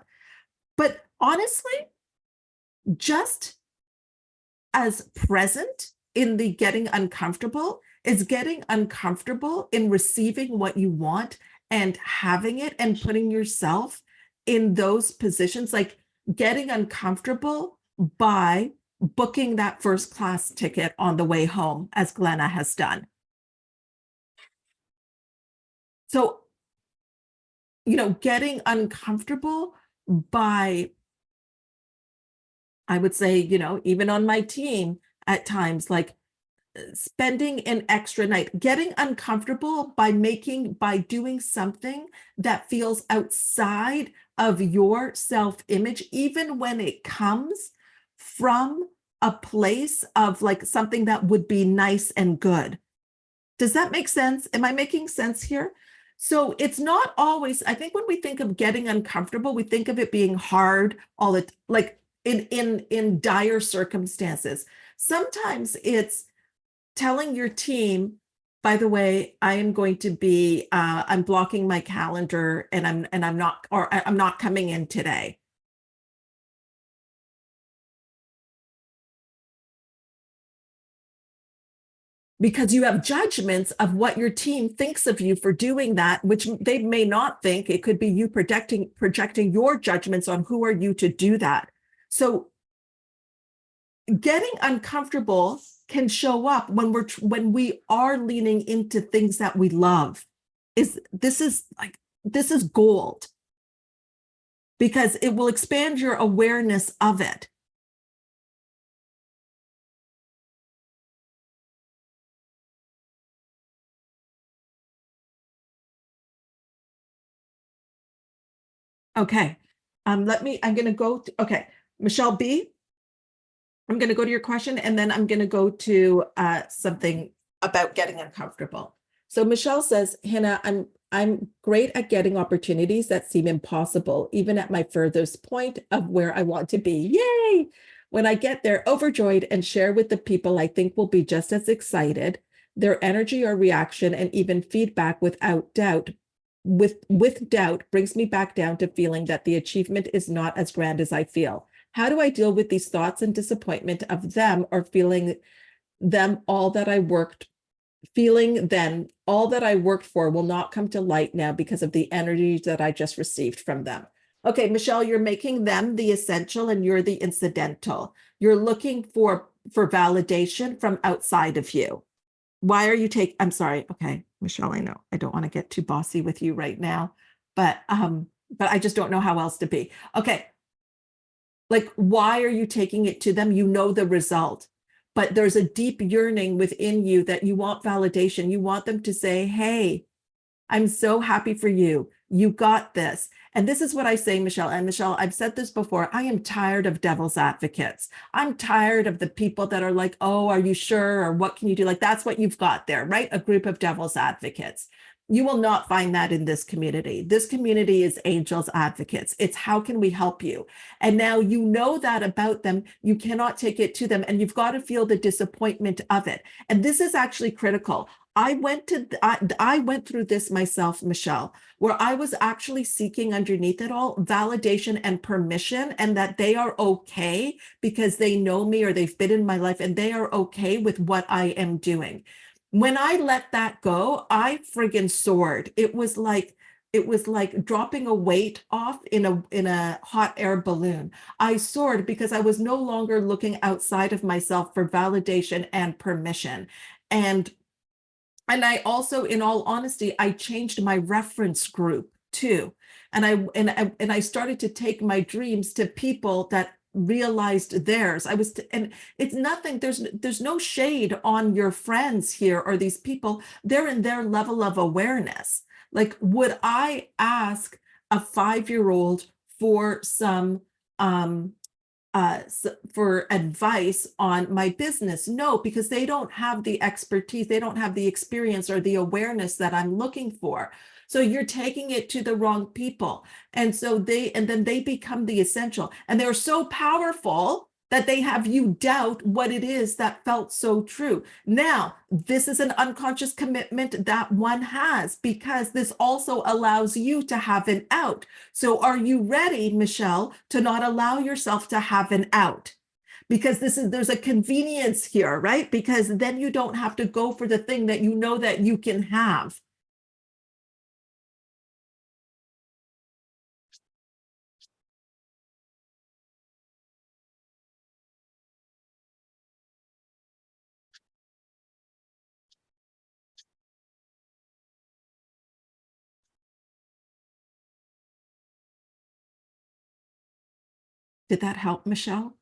But honestly, just as present in the getting uncomfortable is getting uncomfortable in receiving what you want and having it and putting yourself in those positions, like getting uncomfortable by booking that first class ticket on the way home, as Glenna has done. So, getting uncomfortable by, I would say, even on my team at times, like spending an extra night, getting uncomfortable by doing something that feels outside of your self-image, even when it comes from a place of like something that would be nice and good. Does that make sense? Am I making sense here? So it's not always, I think when we think of getting uncomfortable, we think of it being hard all the like in dire circumstances. Sometimes it's telling your team, by the way, I am going to be I'm blocking my calendar and I'm not coming in today. Because you have judgments of what your team thinks of you for doing that, which they may not think. It could be you projecting your judgments on who are you to do that. So getting uncomfortable can show up when we are leaning into things that we love. This is gold, because it will expand your awareness of it. Okay. I'm going to go to, okay, Michelle B, I'm going to go to your question, and then I'm going to go to something about getting uncomfortable. So Michelle says, Hina, I'm great at getting opportunities that seem impossible, even at my furthest point of where I want to be. Yay! When I get there, overjoyed, and share with the people I think will be just as excited, their energy or reaction and even feedback without doubt, with doubt brings me back down to feeling that the achievement is not as grand as I feel. How do I deal with these thoughts and disappointment of them, or feeling them all that I worked feeling then all that I worked for will not come to light now because of the energy that I just received from them. Okay, Michelle, you're making them the essential and you're the incidental. You're looking for validation from outside of you. Why are you I'm sorry. Okay, Michelle, I know I don't want to get too bossy with you right now, but I just don't know how else to be. Okay. Like, why are you taking it to them? You know the result, but there's a deep yearning within you that you want validation. You want them to say, hey, I'm so happy for you. You got this. And this is what I say, Michelle. And Michelle, I've said this before. I am tired of devil's advocates. I'm tired of the people that are like, oh, are you sure? Or what can you do? Like, that's what you've got there, right? A group of devil's advocates. You will not find that in this community. This community is angels advocates. It's how can we help you? And now you know that about them. You cannot take it to them, and you've got to feel the disappointment of it. And this is actually critical. I went through this myself, Michelle, where I was actually seeking underneath it all validation and permission, and that they are okay because they know me or they've been in my life and they are okay with what I am doing. When I let that go, I friggin' soared. It was like dropping a weight off in a hot air balloon. I soared because I was no longer looking outside of myself for validation and permission. And I also, in all honesty, I changed my reference group too. And I started to take my dreams to people that realized theirs. And it's nothing, there's no shade on your friends here or these people. They're in their level of awareness. Like, would I ask a 5-year-old for some for advice on my business? No, because they don't have the expertise, they don't have the experience or the awareness that I'm looking for. So you're taking it to the wrong people. And then they become the essential. And they're so powerful that they have you doubt what it is that felt so true. Now, this is an unconscious commitment that one has, because this also allows you to have an out. So are you ready, Michelle, to not allow yourself to have an out? Because there's a convenience here, right? Because then you don't have to go for the thing that you know that you can have. Did that help, Michelle?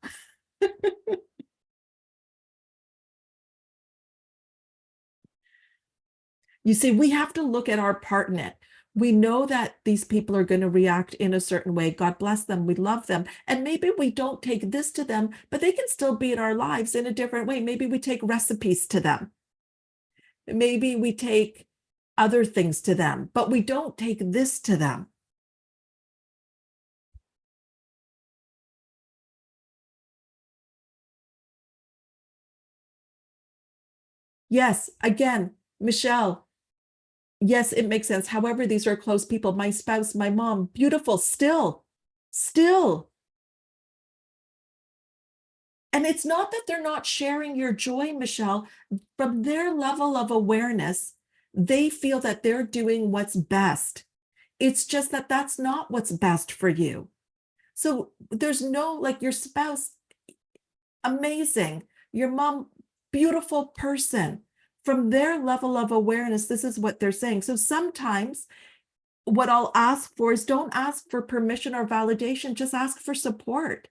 You see, we have to look at our part in it. We know that these people are going to react in a certain way. God bless them. We love them. And maybe we don't take this to them, but they can still be in our lives in a different way. Maybe we take recipes to them. Maybe we take other things to them, but we don't take this to them. Yes, again, Michelle, yes, it makes sense. However, these are close people. My spouse, my mom, beautiful, still. And it's not that they're not sharing your joy, Michelle. From their level of awareness, they feel that they're doing what's best. It's just that that's not what's best for you. So there's no, like, your spouse, amazing. Your mom, beautiful person. From their level of awareness, this is what they're saying. So sometimes what I'll ask for is, don't ask for permission or validation, just ask for support.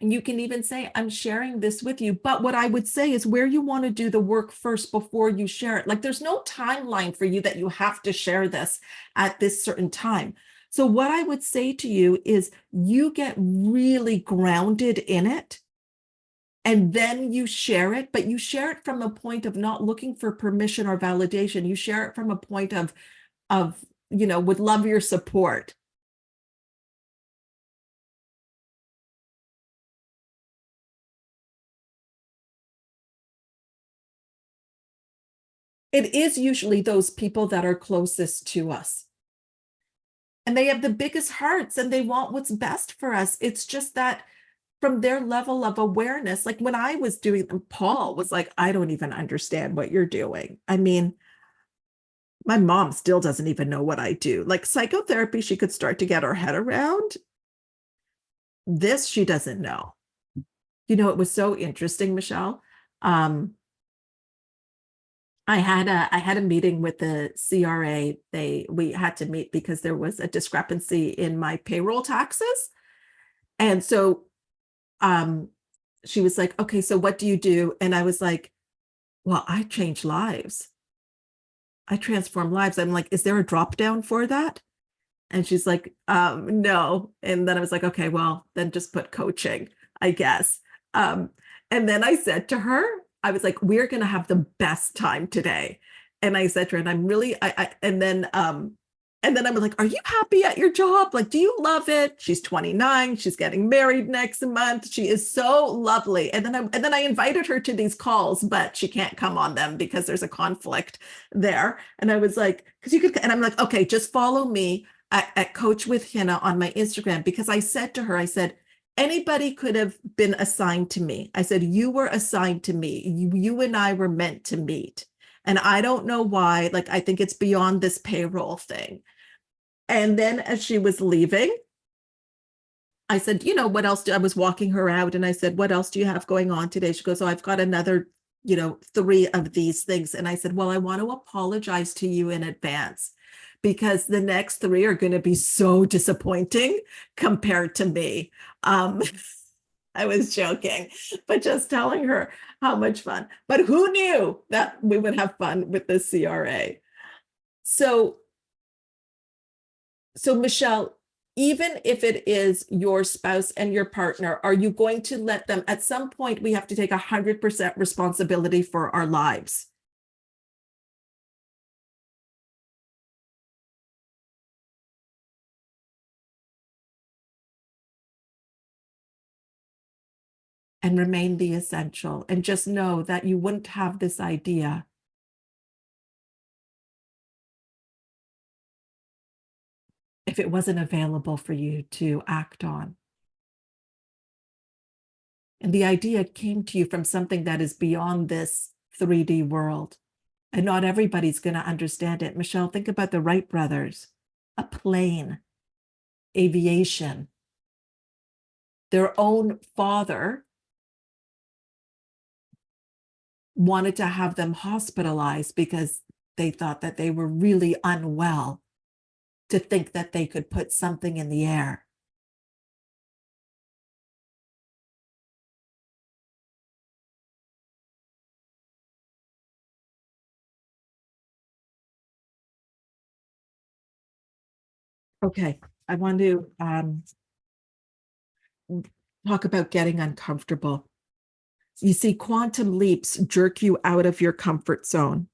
And you can even say, I'm sharing this with you. But what I would say is where you want to do the work first before you share it. Like, there's no timeline for you that you have to share this at this certain time. So what I would say to you is you get really grounded in it, and then you share it, but you share it from a point of not looking for permission or validation. You share it from a point of, would love your support. It is usually those people that are closest to us. And they have the biggest hearts and they want what's best for us. It's just that from their level of awareness. Like when I was doing them, Paul was like, I don't even understand what you're doing. I mean, my mom still doesn't even know what I do. Like psychotherapy, she could start to get her head around. This, she doesn't know. You know, it was so interesting, Michelle. I had a meeting with the CRA. We had to meet because there was a discrepancy in my payroll taxes. And so she was like, okay, so what do you do? And I was like, well, I change lives. I transform lives. I'm like, is there a drop down for that? And she's like, no. And then I was like, okay, well, then just put coaching, I guess. Um, and then I said to her, I was like, we're gonna have the best time today. And I said to her, and I'm really, and then I was like, are you happy at your job? Like, do you love it? She's 29, she's getting married next month. She is so lovely. And then I invited her to these calls, but she can't come on them because there's a conflict there. And I was like, because you could, and I'm like, okay, just follow me at Coach with Hina on my Instagram, because I said to her, I said, anybody could have been assigned to me. I said, you were assigned to me. You and I were meant to meet. And I don't know why, like, I think it's beyond this payroll thing. And then as she was leaving, I said, what else I was walking her out and I said, what else do you have going on today? She goes, oh, I've got another, 3 of these things. And I said, well, I want to apologize to you in advance because the next 3 are going to be so disappointing compared to me. I was joking, but just telling her how much fun. But who knew that we would have fun with the CRA? So Michelle, even if it is your spouse and your partner, are you going to let them, at some point, we have to take 100% responsibility for our lives? And remain the essential, and just know that you wouldn't have this idea if it wasn't available for you to act on. And the idea came to you from something that is beyond this 3D world. And not everybody's going to understand it. Michelle, think about the Wright brothers, a plane, aviation. Their own father wanted to have them hospitalized because they thought that they were really unwell, to think that they could put something in the air. Okay, I want to talk about getting uncomfortable. You see, quantum leaps jerk you out of your comfort zone,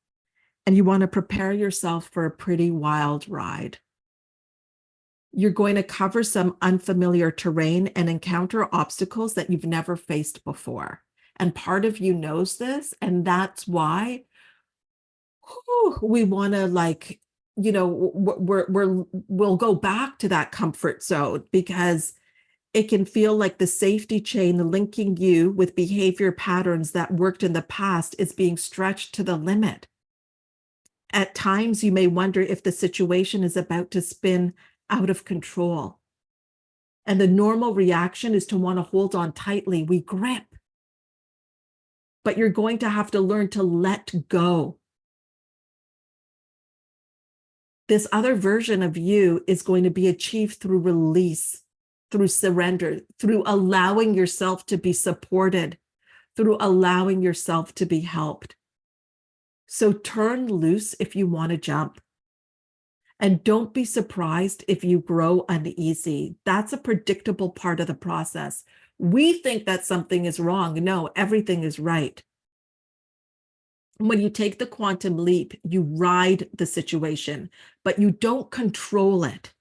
and you want to prepare yourself for a pretty wild ride. You're going to cover some unfamiliar terrain and encounter obstacles that you've never faced before. And part of you knows this, and that's why we want to, like, we'll go back to that comfort zone because it can feel like the safety chain linking you with behavior patterns that worked in the past is being stretched to the limit. At times, you may wonder if the situation is about to spin out of control. And the normal reaction is to want to hold on tightly. We grip. But you're going to have to learn to let go. This other version of you is going to be achieved through release, through surrender, through allowing yourself to be supported, through allowing yourself to be helped. So turn loose if you want to jump. And don't be surprised if you grow uneasy. That's a predictable part of the process. We think that something is wrong. No, everything is right. When you take the quantum leap, you ride the situation, but you don't control it.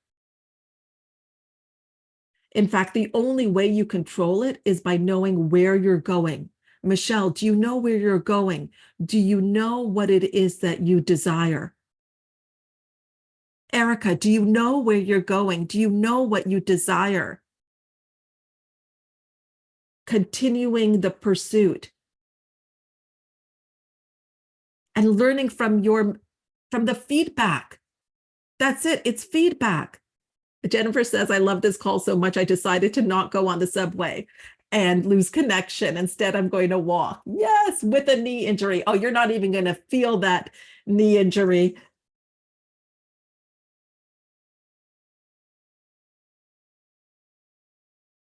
In fact, the only way you control it is by knowing where you're going. Michelle, do you know where you're going? Do you know what it is that you desire? Erica, do you know where you're going? Do you know what you desire? continuing the pursuit and learning from the feedback. That's it. It's feedback. Jennifer says, I love this call so much, I decided to not go on the subway and lose connection. Instead, I'm going to walk. Yes, with a knee injury. Oh, you're not even going to feel that knee injury.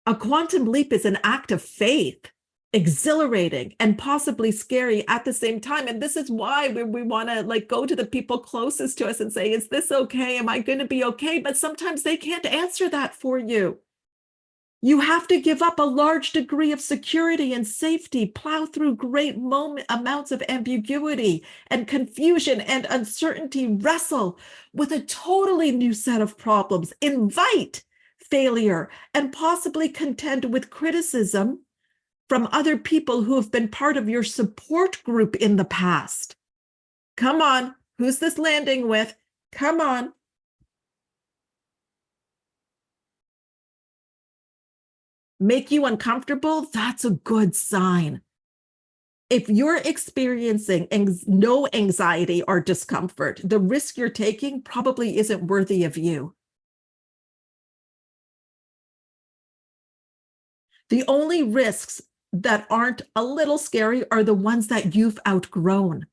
A quantum leap is an act of faith, exhilarating and possibly scary at the same time. And this is why we want to like go to the people closest to us and say, is this okay? Am I going to be okay? But sometimes they can't answer that for you. You have to give up a large degree of security and safety, plow through great amounts of ambiguity and confusion and uncertainty, wrestle with a totally new set of problems, invite failure, and possibly contend with criticism from other people who have been part of your support group in the past. Come on, who's this landing with? Come on. Make you uncomfortable? That's a good sign. If you're experiencing no anxiety or discomfort, the risk you're taking probably isn't worthy of you. The only risks that aren't a little scary are the ones that you've outgrown.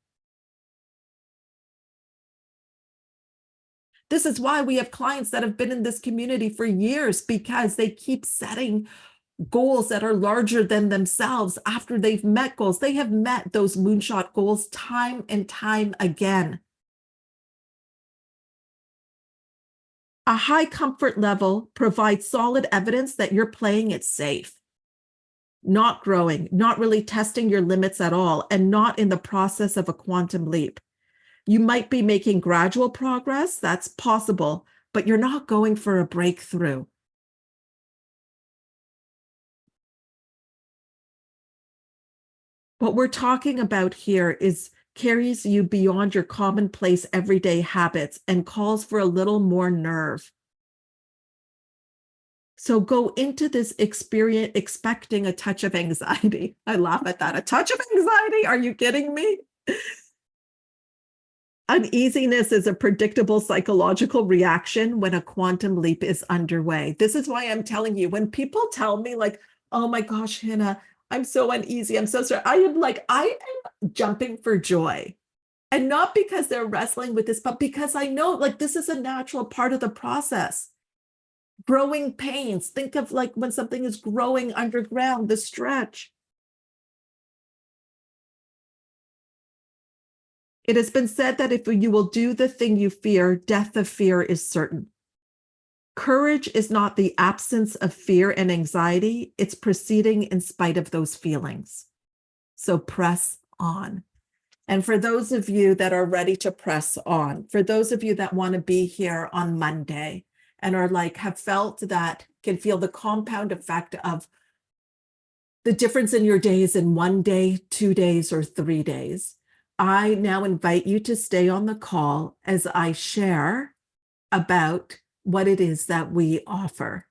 This is why we have clients that have been in this community for years, because they keep setting goals that are larger than themselves after they've met goals. They have met those moonshot goals time and time again. A high comfort level provides solid evidence that you're playing it safe, not growing, not really testing your limits at all, and not in the process of a quantum leap. You might be making gradual progress, that's possible, but you're not going for a breakthrough. What we're talking about here carries you beyond your commonplace everyday habits and calls for a little more nerve. So go into this experience expecting a touch of anxiety. I laugh at that. A touch of anxiety? Are you kidding me? Uneasiness is a predictable psychological reaction when a quantum leap is underway. This is why I'm telling you, when people tell me like, oh my gosh, Hina, I'm so uneasy, I'm so sorry, I am jumping for joy. And not because they're wrestling with this, but because I know like this is a natural part of the process. Growing pains, think of like when something is growing underground, the stretch. It has been said that if you will do the thing you fear, death of fear is certain. Courage is not the absence of fear and anxiety, it's proceeding in spite of those feelings. So press on. And for those of you that are ready to press on, for those of you that want to be here on Monday and are like, have felt that, can feel the compound effect of the difference in your days in 1 day, 2 days, or 3 days, I now invite you to stay on the call as I share about what it is that we offer.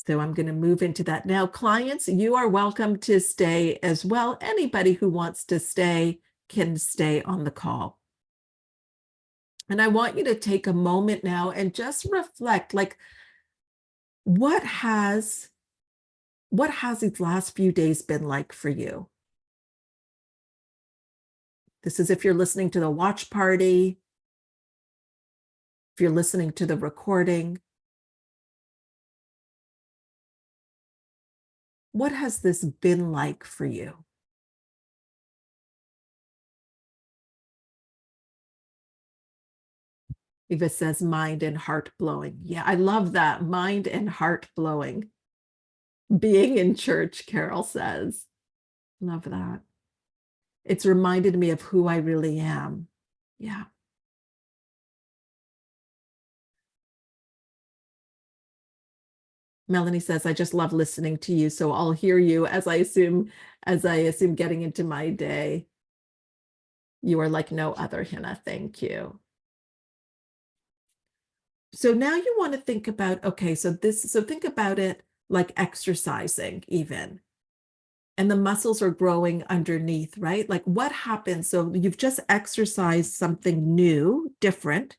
So I'm going to move into that now. Clients, you are welcome to stay as well. Anybody who wants to stay can stay on the call. And I want you to take a moment now and just reflect, like, what has these last few days been like for you? This is if you're listening to the watch party, if you're listening to the recording. What has this been like for you? Eva says mind and heart blowing. Yeah, I love that. Mind and heart blowing. Being in church, Carol says. Love that. It's reminded me of who I really am. Yeah. Melanie says, I just love listening to you. So I'll hear you as I assume getting into my day. You are like no other, Hina. Thank you. So now you want to think about, okay, so think about it like exercising even. And the muscles are growing underneath, right? Like what happens? So you've just exercised something new, different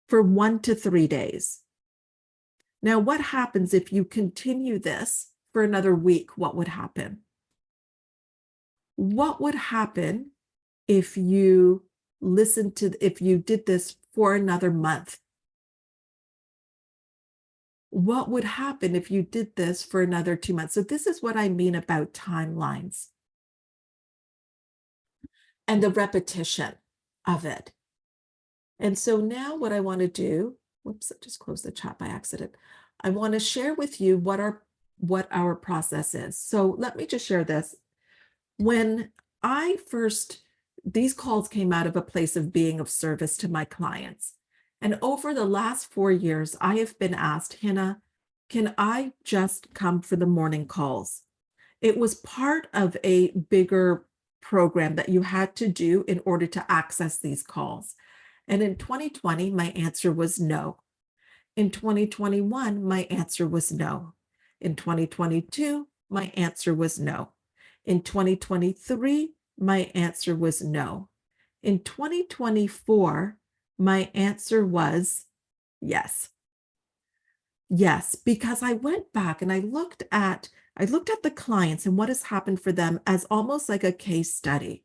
for 1 to 3 days. Now, what happens if you continue this for another week? What would happen? What would happen if you if you did this for another month? What would happen if you did this for another 2 months? So this is what I mean about timelines and the repetition of it. And so now what I want to do, whoops, I just closed the chat by accident. I want to share with you what our process is. So let me just share this. When these calls came out of a place of being of service to my clients. And over the last 4 years, I have been asked, Hina, can I just come for the morning calls? It was part of a bigger program that you had to do in order to access these calls. And in 2020, my answer was no. In 2021, my answer was no. In 2022, my answer was no. In 2023, my answer was no. In 2024, my answer was yes. Yes, because I went back and I looked at the clients and what has happened for them as almost like a case study.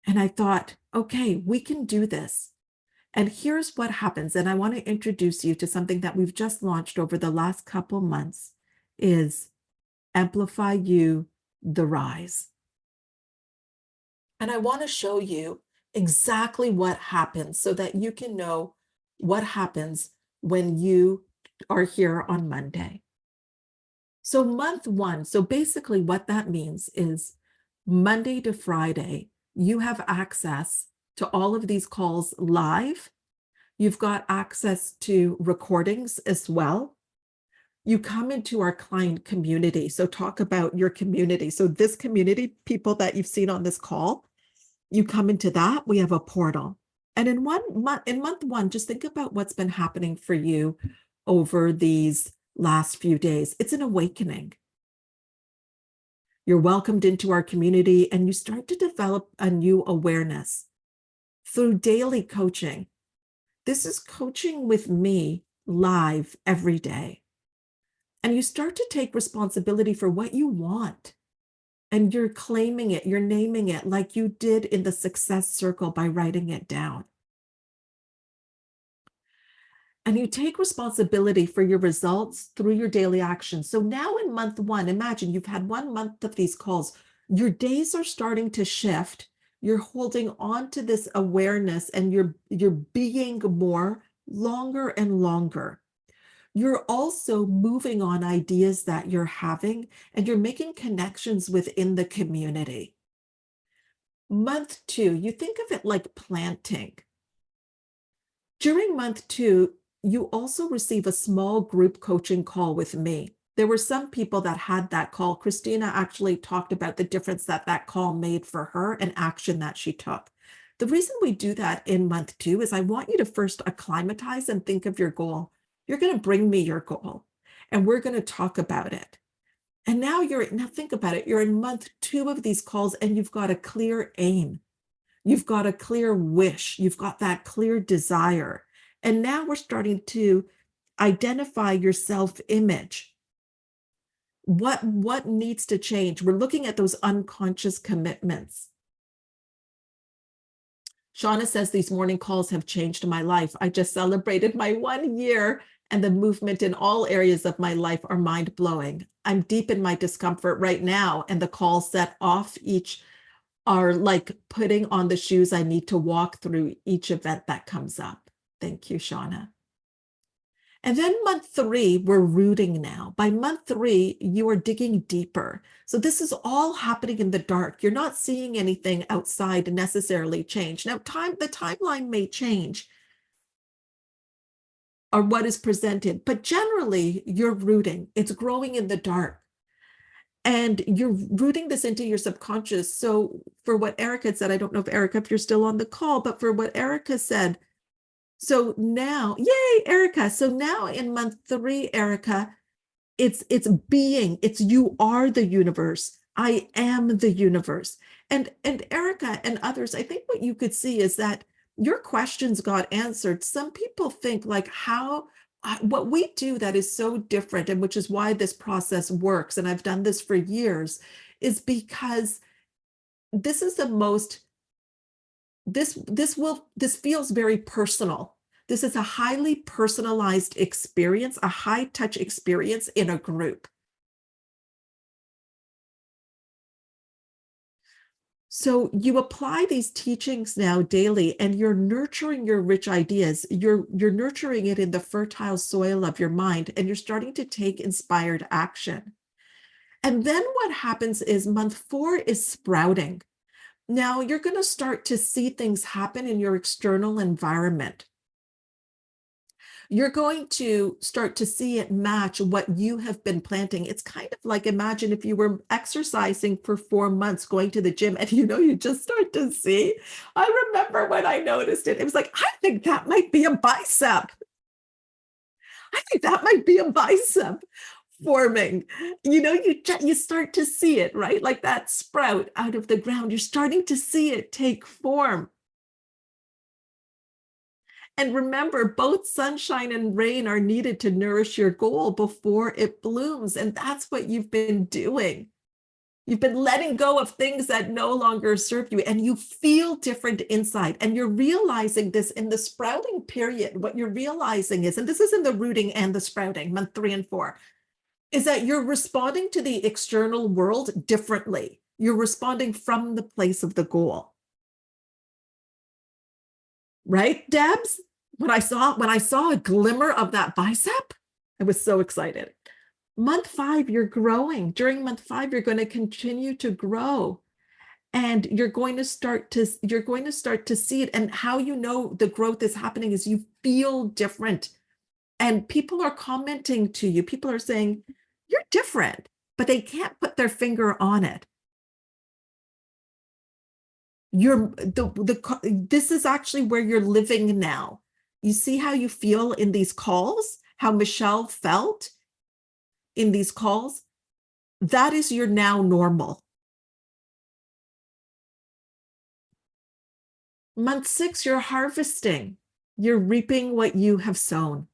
And I thought, okay, we can do this. And here's what happens. And I want to introduce you to something that we've just launched over the last couple months is Amplify You, the Rise. And I want to show you exactly what happens so that you can know what happens when you are here on Monday. So month one, so basically what that means is Monday to Friday, you have access to all of these calls live. You've got access to recordings as well. You come into our client community. So talk about your community. So this community, people that you've seen on this call, you come into that, we have a portal. And in month one, just think about what's been happening for you over these last few days. It's an awakening. You're welcomed into our community and you start to develop a new awareness through daily coaching. This is coaching with me live every day. And you start to take responsibility for what you want. And you're claiming it, you're naming it like you did in the success circle by writing it down. And you take responsibility for your results through your daily actions. So now in month one, imagine you've had 1 month of these calls. Your days are starting to shift. You're holding on to this awareness and you're being more longer and longer. You're also moving on ideas that you're having and you're making connections within the community. Month two, you think of it like planting. During month two, you also receive a small group coaching call with me. There were some people that had that call. Christina actually talked about the difference that that call made for her and action that she took. The reason we do that in month two is I want you to first acclimatize and think of your goal. You're going to bring me your goal and we're going to talk about it. And now think about it. You're in month two of these calls and you've got a clear aim. You've got a clear wish. You've got that clear desire. And now we're starting to identify your self-image. What needs to change? We're looking at those unconscious commitments. Shauna says these morning calls have changed my life. I just celebrated my 1 year and the movement in all areas of my life are mind-blowing. I'm deep in my discomfort right now and the calls set off each are like putting on the shoes I need to walk through each event that comes up. Thank you, Shauna. And then month three, we're rooting now. By month three, you are digging deeper. So this is all happening in the dark. You're not seeing anything outside necessarily change. Now, the timeline may change or what is presented, but generally you're rooting. It's growing in the dark. And you're rooting this into your subconscious. So for what Erica said, I don't know if Erica, if you're still on the call, but for what Erica said, so now, yay, Erica. So now in month three, Erica, it's being, it's you are the universe. I am the universe. And Erica and others, I think what you could see is that your questions got answered. Some people think like how what we do that is so different, and which is why this process works, and I've done this for years, is because this is the most this feels very personal. This is a highly personalized experience, a high touch experience in a group. So you apply these teachings now daily, and you're nurturing your rich ideas. You're nurturing it in the fertile soil of your mind, and you're starting to take inspired action. And then what happens is month 4 is sprouting. Now you're going to start to see things happen in your external environment. You're going to start to see it match what you have been planting. It's kind of like, imagine if you were exercising for 4 months, going to the gym, and you just start to see. I remember when I noticed it, it was like, I think that might be a bicep. I think that might be a bicep forming. You start to see it, right? Like that sprout out of the ground. You're starting to see it take form. And remember, both sunshine and rain are needed to nourish your goal before it blooms. And that's what you've been doing. You've been letting go of things that no longer serve you, and you feel different inside. And you're realizing this in the sprouting period. What you're realizing is, and this is in the rooting and the sprouting, month 3 and 4, is that you're responding to the external world differently. You're responding from the place of the goal. Right, Debs? When I saw a glimmer of that bicep, I was so excited. Month 5, you're growing. During month 5, you're going to continue to grow. And you're going to start to see it. And how you know the growth is happening is you feel different. And people are commenting to you. People are saying, you're different, but they can't put their finger on it. This is actually where you're living now. You see how you feel in these calls, how Michelle felt in these calls? That is your now normal. Month 6, you're harvesting. You're reaping what you have sown.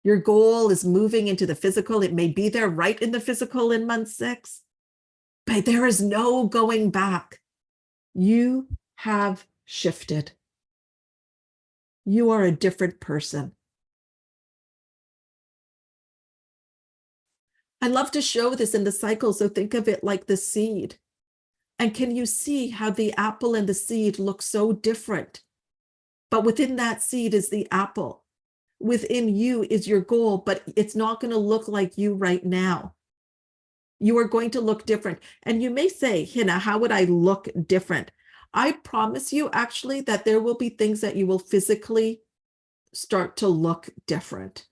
Your goal is moving into the physical. It may be there right in the physical in month 6, but there is no going back. You have shifted. You are a different person. I love to show this in the cycle, so think of it like the seed. And can you see how the apple and the seed look so different? But within that seed is the apple. Within you is your goal, but it's not going to look like you right now. You are going to look different. And you may say, Hina, how would I look different? I promise you actually that there will be things that you will physically start to look different.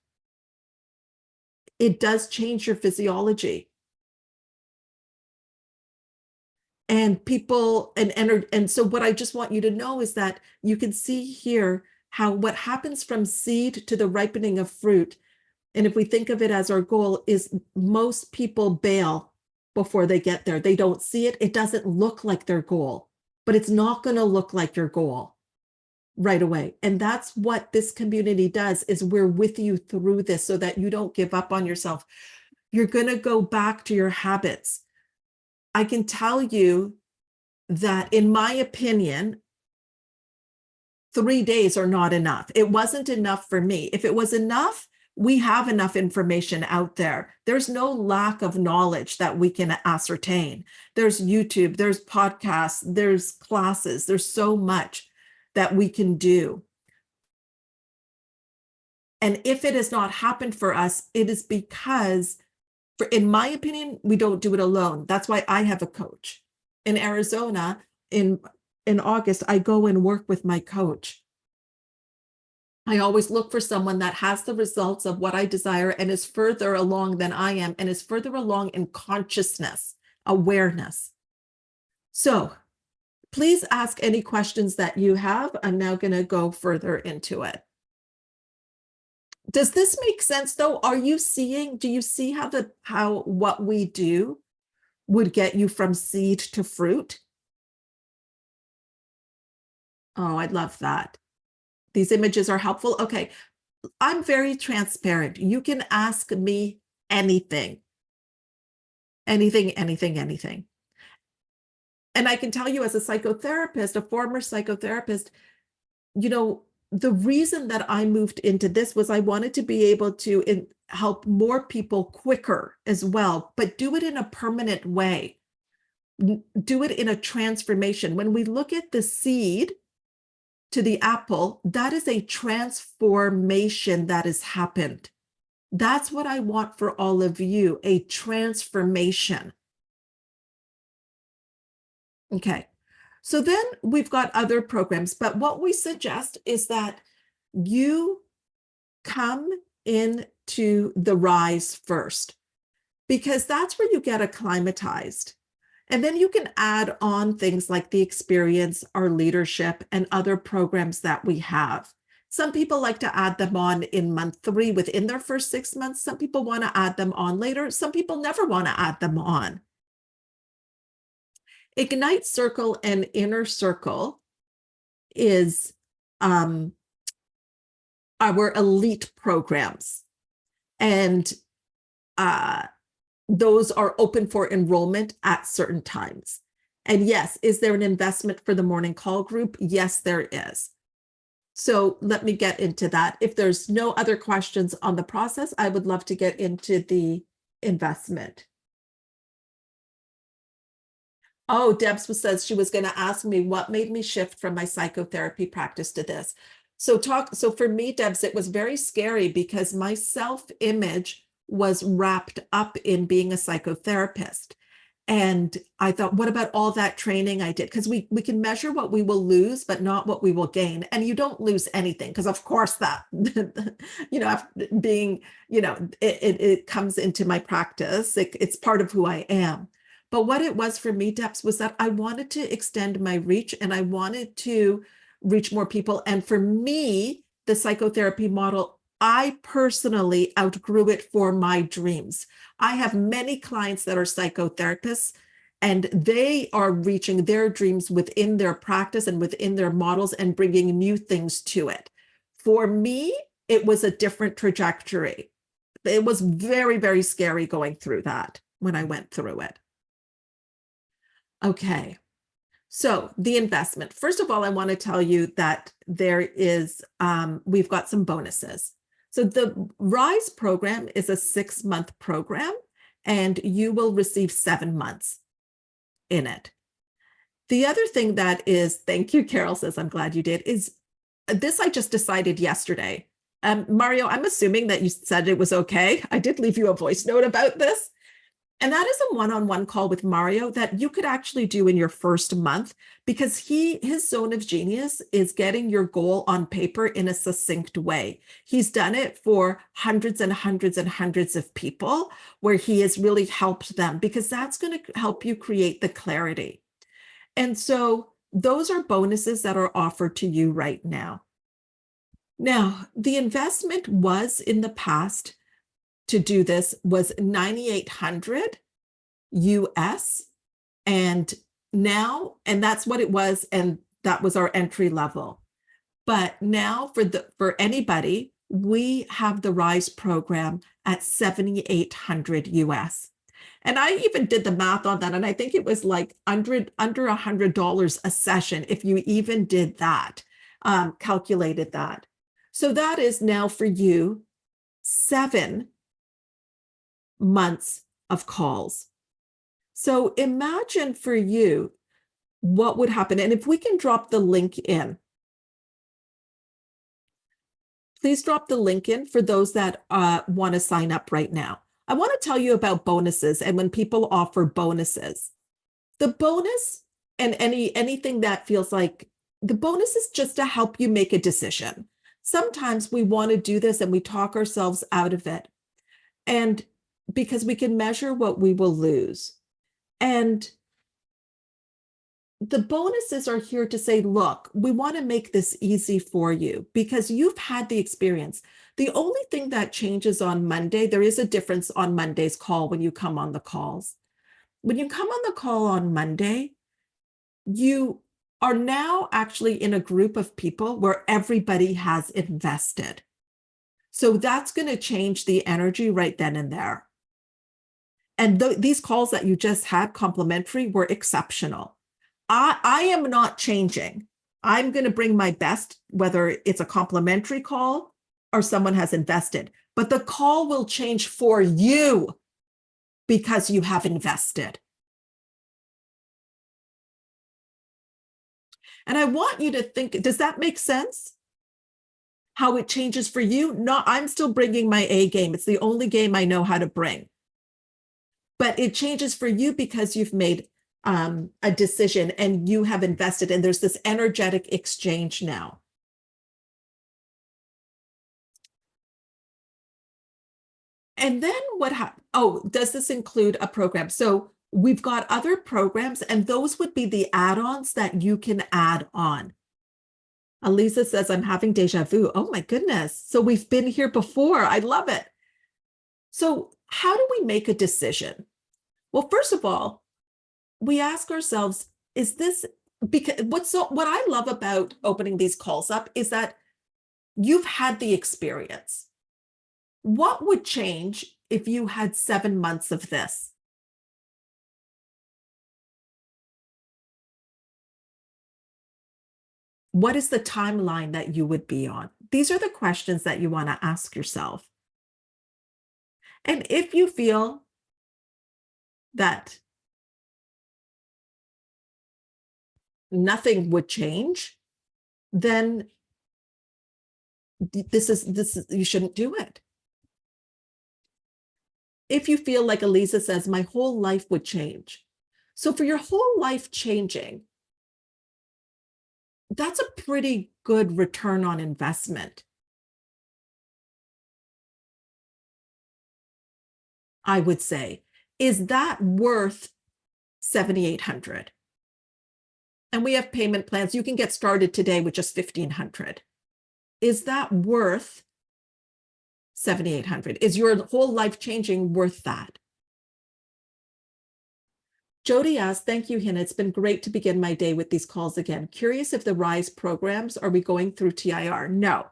It does change your physiology. And people and so what I just want you to know is that you can see here how what happens from seed to the ripening of fruit. And if we think of it as our goal, is most people bail before they get there. They don't see it. It doesn't look like their goal, but it's not going to look like your goal right away. And that's what this community does, is we're with you through this so that you don't give up on yourself. You're going to go back to your habits. I can tell you that, in my opinion, 3 days are not enough. It wasn't enough for me. If it was enough, we have enough information out there. There's no lack of knowledge that we can ascertain. There's YouTube, there's podcasts, there's classes, there's so much that we can do. And if it has not happened for us, it is because, in my opinion, we don't do it alone. That's why I have a coach. In Arizona, in August, I go and work with my coach. I always look for someone that has the results of what I desire and is further along than I am, and is further along in consciousness, awareness. So please ask any questions that you have. I'm now going to go further into it. Does this make sense though? Are you seeing, do you see how what we do would get you from seed to fruit? Oh, I love that. These images are helpful. Okay. I'm very transparent. You can ask me anything, anything. And I can tell you as a psychotherapist, a former psychotherapist, you know, the reason that I moved into this was I wanted to be able to help more people quicker as well, but do it in a permanent way. Do it in a transformation. When we look at the seed to the apple, that is a transformation that has happened. That's what I want for all of you, a transformation. Okay. So then we've got other programs, but what we suggest is that you come into the rise first, because that's where you get acclimatized. And then you can add on things like the experience, our leadership, and other programs that we have. Some people like to add them on in month 3 within their first 6 months. Some people want to add them on later. Some people never want to add them on. Ignite Circle and Inner Circle is our elite programs. And those are open for enrollment at certain times. And yes, is there an investment for the morning call group? Yes, there is. So let me get into that. If there's no other questions on the process, I would love to get into the investment. Oh, Debs says she was going to ask me what made me shift from my psychotherapy practice to this. So for me, Debs, it was very scary because my self-image was wrapped up in being a psychotherapist. And I thought, what about all that training I did? Because we can measure what we will lose, but not what we will gain. And you don't lose anything, because of course that, being, it comes into my practice. It's part of who I am. But what it was for me, Debs, was that I wanted to extend my reach and I wanted to reach more people. And for me, the psychotherapy model, I personally outgrew it for my dreams. I have many clients that are psychotherapists, and they are reaching their dreams within their practice and within their models and bringing new things to it. For me, it was a different trajectory. It was very, very scary going through that when I went through it. Okay. So the investment, first of all, I want to tell you that there is, we've got some bonuses. So the RISE program is a 6-month program, and you will receive 7 months in it. The other thing that is, thank you, Carol says, I'm glad you did, is this I just decided yesterday. Mario, I'm assuming that you said it was okay. I did leave you a voice note about this. And that is a one-on-one call with Mario that you could actually do in your first month, because his zone of genius is getting your goal on paper in a succinct way. He's done it for hundreds and hundreds and hundreds of people where he has really helped them, because that's going to help you create the clarity. And so those are bonuses that are offered to you right now. Now, the investment was in the past to do this was $9,800 US, and now, and that's what it was, and that was our entry level. But now for anybody, we have the RISE program at $7,800 US. And I even did the math on that, and I think it was like under $100 a session if you even did that, calculated that. So that is now for you 7 months of calls. So imagine for you what would happen. And if we can drop the link in, please drop the link in for those that want to sign up right now. I want to tell you about bonuses and when people offer bonuses. The bonus and anything that feels like the bonus is just to help you make a decision. Sometimes we want to do this and we talk ourselves out of it. And because we can measure what we will lose. And the bonuses are here to say, look, we want to make this easy for you because you've had the experience. The only thing that changes on Monday, there is a difference on Monday's call when you come on the calls. When you come on the call on Monday, you are now actually in a group of people where everybody has invested. So that's going to change the energy right then and there. And these calls that you just had complimentary were exceptional. I am not changing. I'm going to bring my best, whether it's a complimentary call or someone has invested, but the call will change for you because you have invested. And I want you to think, does that make sense? How it changes for you? No, I'm still bringing my A game. It's the only game I know how to bring. But it changes for you because you've made a decision and you have invested, and there's this energetic exchange now. And then what happens? Oh, does this include a program? So we've got other programs, and those would be the add-ons that you can add on. Elisa says, I'm having deja vu. Oh my goodness. So we've been here before. I love it. So how do we make a decision? Well, first of all, we ask ourselves, is this, because what I love about opening these calls up is that you've had the experience. What would change if you had 7 months of this? What is the timeline that you would be on? These are the questions that you want to ask yourself. And if you feel that nothing would change, then this is you shouldn't do it. If you feel like Elisa says, my whole life would change. So for your whole life changing, that's a pretty good return on investment, I would say. Is that worth $7,800? And we have payment plans. You can get started today with just $1,500. Is that worth $7,800? Is your whole life changing worth that? Jody asked, thank you, Hina. It's been great to begin my day with these calls again. Curious if the RISE programs, are we going through TIR? No,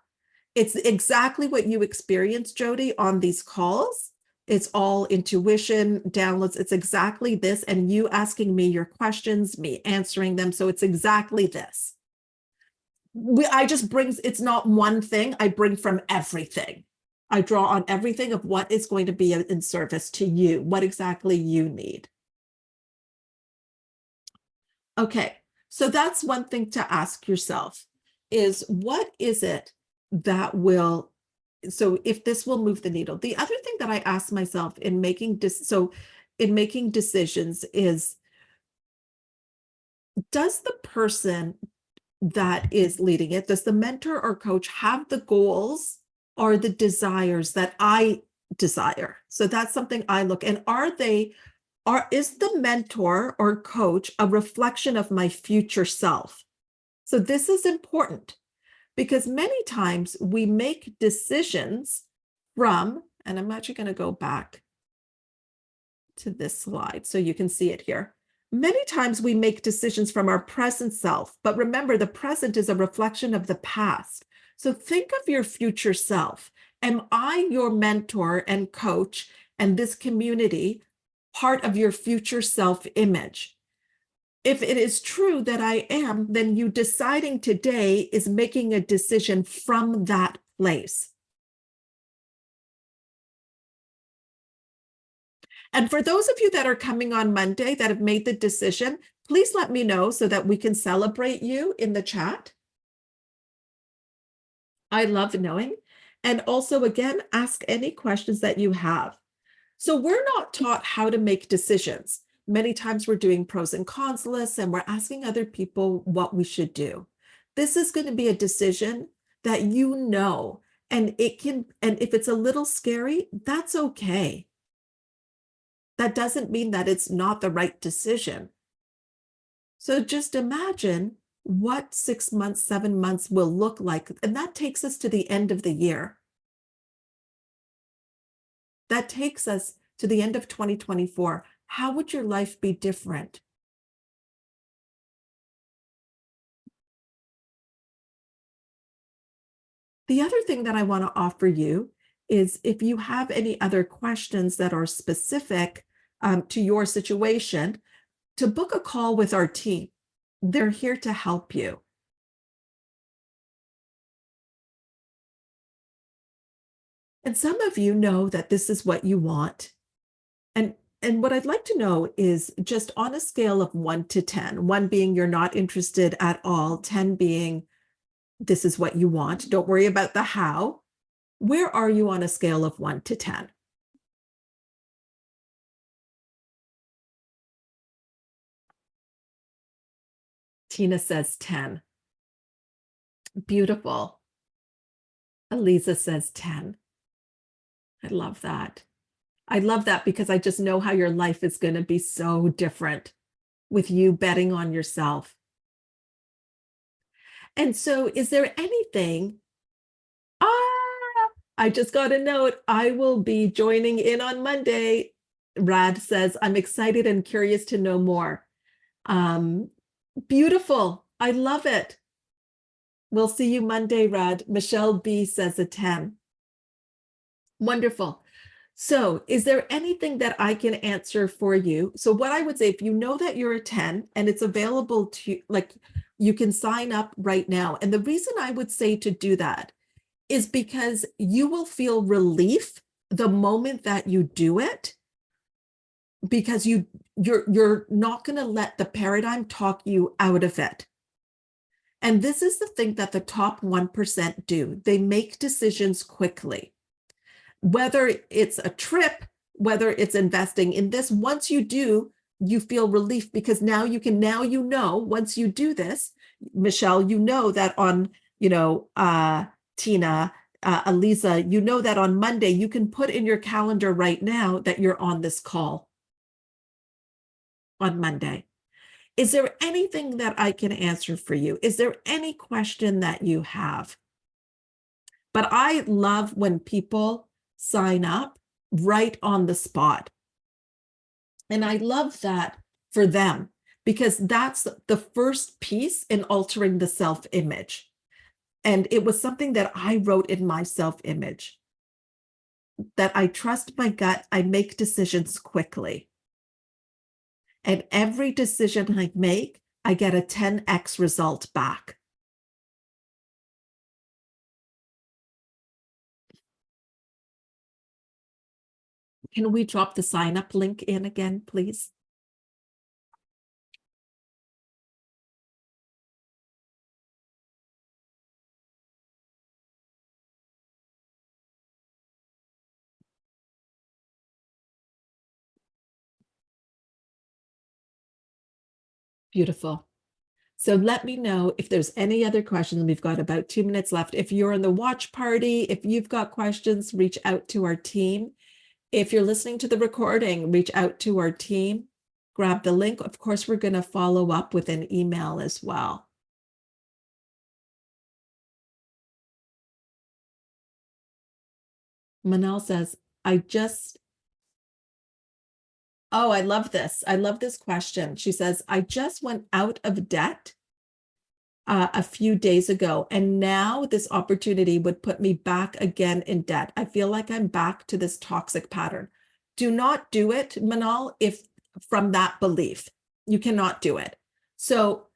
it's exactly what you experienced, Jody, on these calls. It's all intuition, downloads. It's exactly this. And you asking me your questions, me answering them. So it's exactly this. I just bring, it's not one thing. I bring from everything. I draw on everything of what is going to be in service to you, what exactly you need. Okay, so that's one thing to ask yourself is what is it that will, so if this will move the needle. The other thing that I ask myself in making decisions is, does the person that is leading it, does the mentor or coach have the goals or the desires that I desire? So that's something I look, and is the mentor or coach a reflection of my future self? So this is important because many times we make decisions from, and I'm actually going to go back to this slide so you can see it here. Many times we make decisions from our present self, but remember the present is a reflection of the past. So think of your future self. Am I your mentor and coach and this community part of your future self-image? If it is true that I am, then you deciding today is making a decision from that place. And for those of you that are coming on Monday that have made the decision, please let me know so that we can celebrate you in the chat. I love knowing. And also, again, ask any questions that you have. So we're not taught how to make decisions. Many times we're doing pros and cons lists and we're asking other people what we should do. This is going to be a decision that you know, and if it's a little scary, that's okay. That doesn't mean that it's not the right decision. So just imagine what 6 months, 7 months will look like. And that takes us to the end of the year. That takes us to the end of 2024. How would your life be different? The other thing that I want to offer you is if you have any other questions that are specific to your situation, to book a call with our team. They're here to help you. And some of you know that this is what you want. And what I'd like to know is just on a scale of 1 to 10, 1 being you're not interested at all, 10 being this is what you want. Don't worry about the how. Where are you on a scale of 1 to 10? Tina says 10. Beautiful. Eliza says 10. I love that. I love that because I just know how your life is going to be so different with you betting on yourself. And so, is there anything? I just got a note. I will be joining in on Monday. Rad says, I'm excited and curious to know more. Beautiful. I love it. We'll see you Monday, Rad. Michelle B says a 10. Wonderful. So is there anything that I can answer for you? So what I would say, if you know that you're a 10 and it's available to, like, you can sign up right now. And the reason I would say to do that is because you will feel relief the moment that you do it, because you're not going to let the paradigm talk you out of it. And this is the thing that the top 1% do. They make decisions quickly. Whether it's a trip, whether it's investing in this, once you do, you feel relief because now you know, once you do this, Michelle, you know that on, Tina, Aliza, you know that on Monday, you can put in your calendar right now that you're on this call on Monday. Is there anything that I can answer for you? Is there any question that you have? But I love when people sign up right on the spot. And I love that for them because that's the first piece in altering the self-image. And it was something that I wrote in my self-image, that I trust my gut, I make decisions quickly. And every decision I make, I get a 10x result back. Can we drop the sign up link in again, please? Beautiful. So let me know if there's any other questions. We've got about 2 minutes left. If you're in the watch party, if you've got questions, reach out to our team. If you're listening to the recording, reach out to our team, grab the link. Of course, we're going to follow up with an email as well. Manal says, oh, I love this. I love this question. She says, I just went out of debt a few days ago, and now this opportunity would put me back again in debt. I feel like I'm back to this toxic pattern. Do not do it, Manal, if from that belief. You cannot do it. So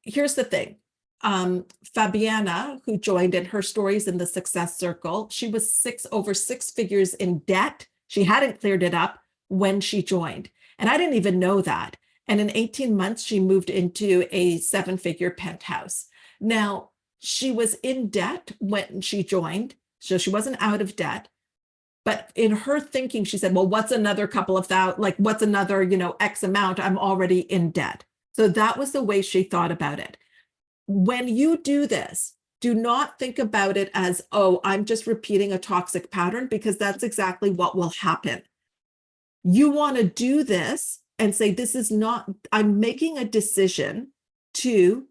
here's the thing. Fabiana, who joined in, her stories in the success circle, she was over 6 figures in debt. She hadn't cleared it up when she joined. And I didn't even know that. And in 18 months, she moved into a 7-figure penthouse. Now, she was in debt when she joined, so she wasn't out of debt. But in her thinking, she said, well, what's another couple of thousand, like what's another, X amount? I'm already in debt. So that was the way she thought about it. When you do this, do not think about it as, oh, I'm just repeating a toxic pattern, because that's exactly what will happen. You want to do this and say, this is not, I'm making a decision to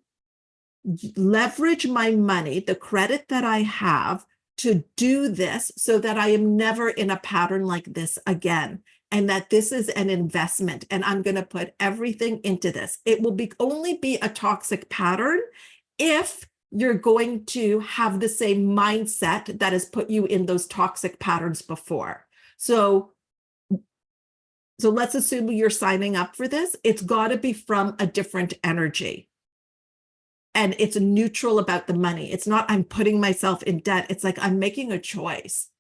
leverage my money, the credit that I have, to do this so that I am never in a pattern like this again. And that this is an investment and I'm going to put everything into this. It will only be a toxic pattern if you're going to have the same mindset that has put you in those toxic patterns before. So let's assume you're signing up for this. It's got to be from a different energy. And it's neutral about the money. It's not, I'm putting myself in debt. It's like, I'm making a choice.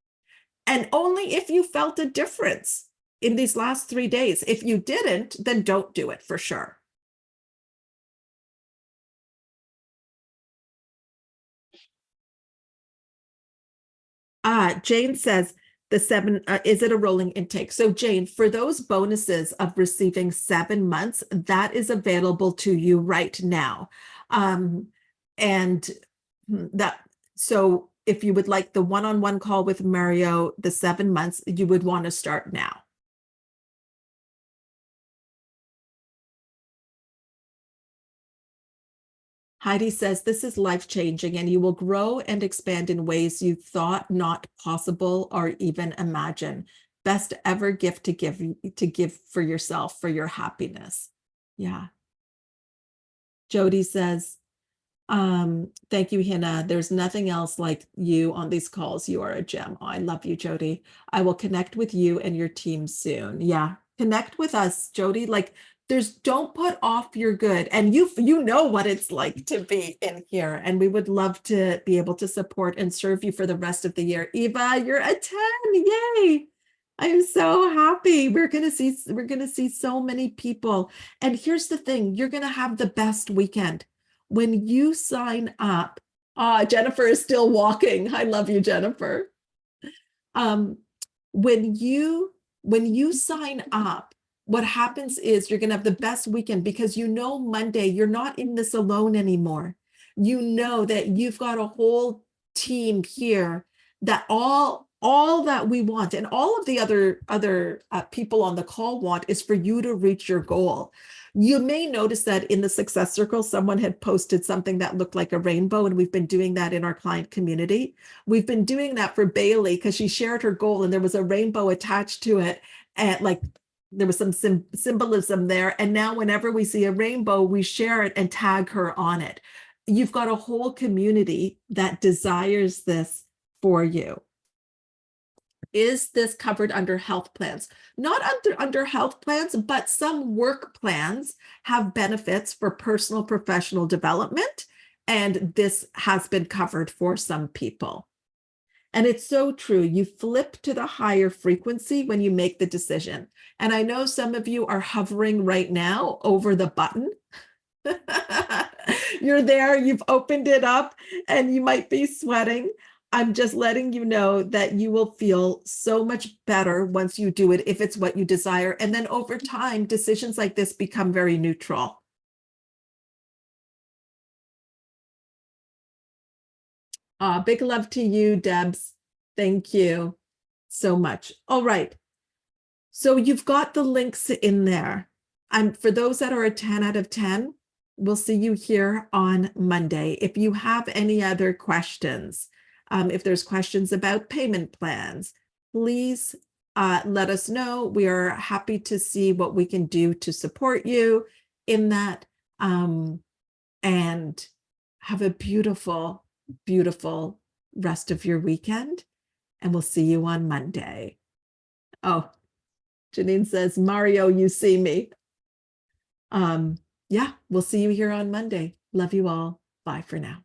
And only if you felt a difference in these last 3 days. If you didn't, then don't do it for sure. Jane says, the 7, is it a rolling intake? So Jane, for those bonuses of receiving 7 months, that is available to you right now. And that, so if you would like the one-on-one call with Mario, the 7 months, you would want to start now. Heidi says, this is life-changing and you will grow and expand in ways you thought not possible or even imagine. Best ever gift to give for yourself, for your happiness. Yeah. Jody says, thank you, Hina. There's nothing else like you on these calls. You are a gem. Oh, I love you, Jody. I will connect with you and your team soon. Yeah, connect with us, Jody. Like, don't put off your good. And you know what it's like to be in here. And we would love to be able to support and serve you for the rest of the year. Eva, you're a 10. Yay. I'm so happy. We're gonna see so many people. And here's the thing, you're gonna have the best weekend. When you sign up, Jennifer is still walking. I love you, Jennifer. When you sign up, what happens is you're going to have the best weekend because you know Monday, you're not in this alone anymore. You know that you've got a whole team here that all that we want and all of the other people on the call want is for you to reach your goal. You may notice that in the Success Circle, someone had posted something that looked like a rainbow, and we've been doing that in our client community. We've been doing that for Bailey because she shared her goal and there was a rainbow attached to it, and like there was some symbolism there. And now whenever we see a rainbow, we share it and tag her on it. You've got a whole community that desires this for you. Is this covered under health plans? Not under health plans, but some work plans have benefits for personal professional development. And this has been covered for some people. And it's so true. You flip to the higher frequency when you make the decision. And I know some of you are hovering right now over the button. You're there, you've opened it up, and you might be sweating. I'm just letting you know that you will feel so much better once you do it, if it's what you desire. And then over time, decisions like this become very neutral. Big love to you, Debs. Thank you so much. All right. So you've got the links in there. For those that are a 10 out of 10, we'll see you here on Monday. If you have any other questions, if there's questions about payment plans, please let us know. We are happy to see what we can do to support you in that. And have a beautiful, beautiful rest of your weekend. And we'll see you on Monday. Oh, Janine says, Mario, you see me. Yeah, we'll see you here on Monday. Love you all. Bye for now.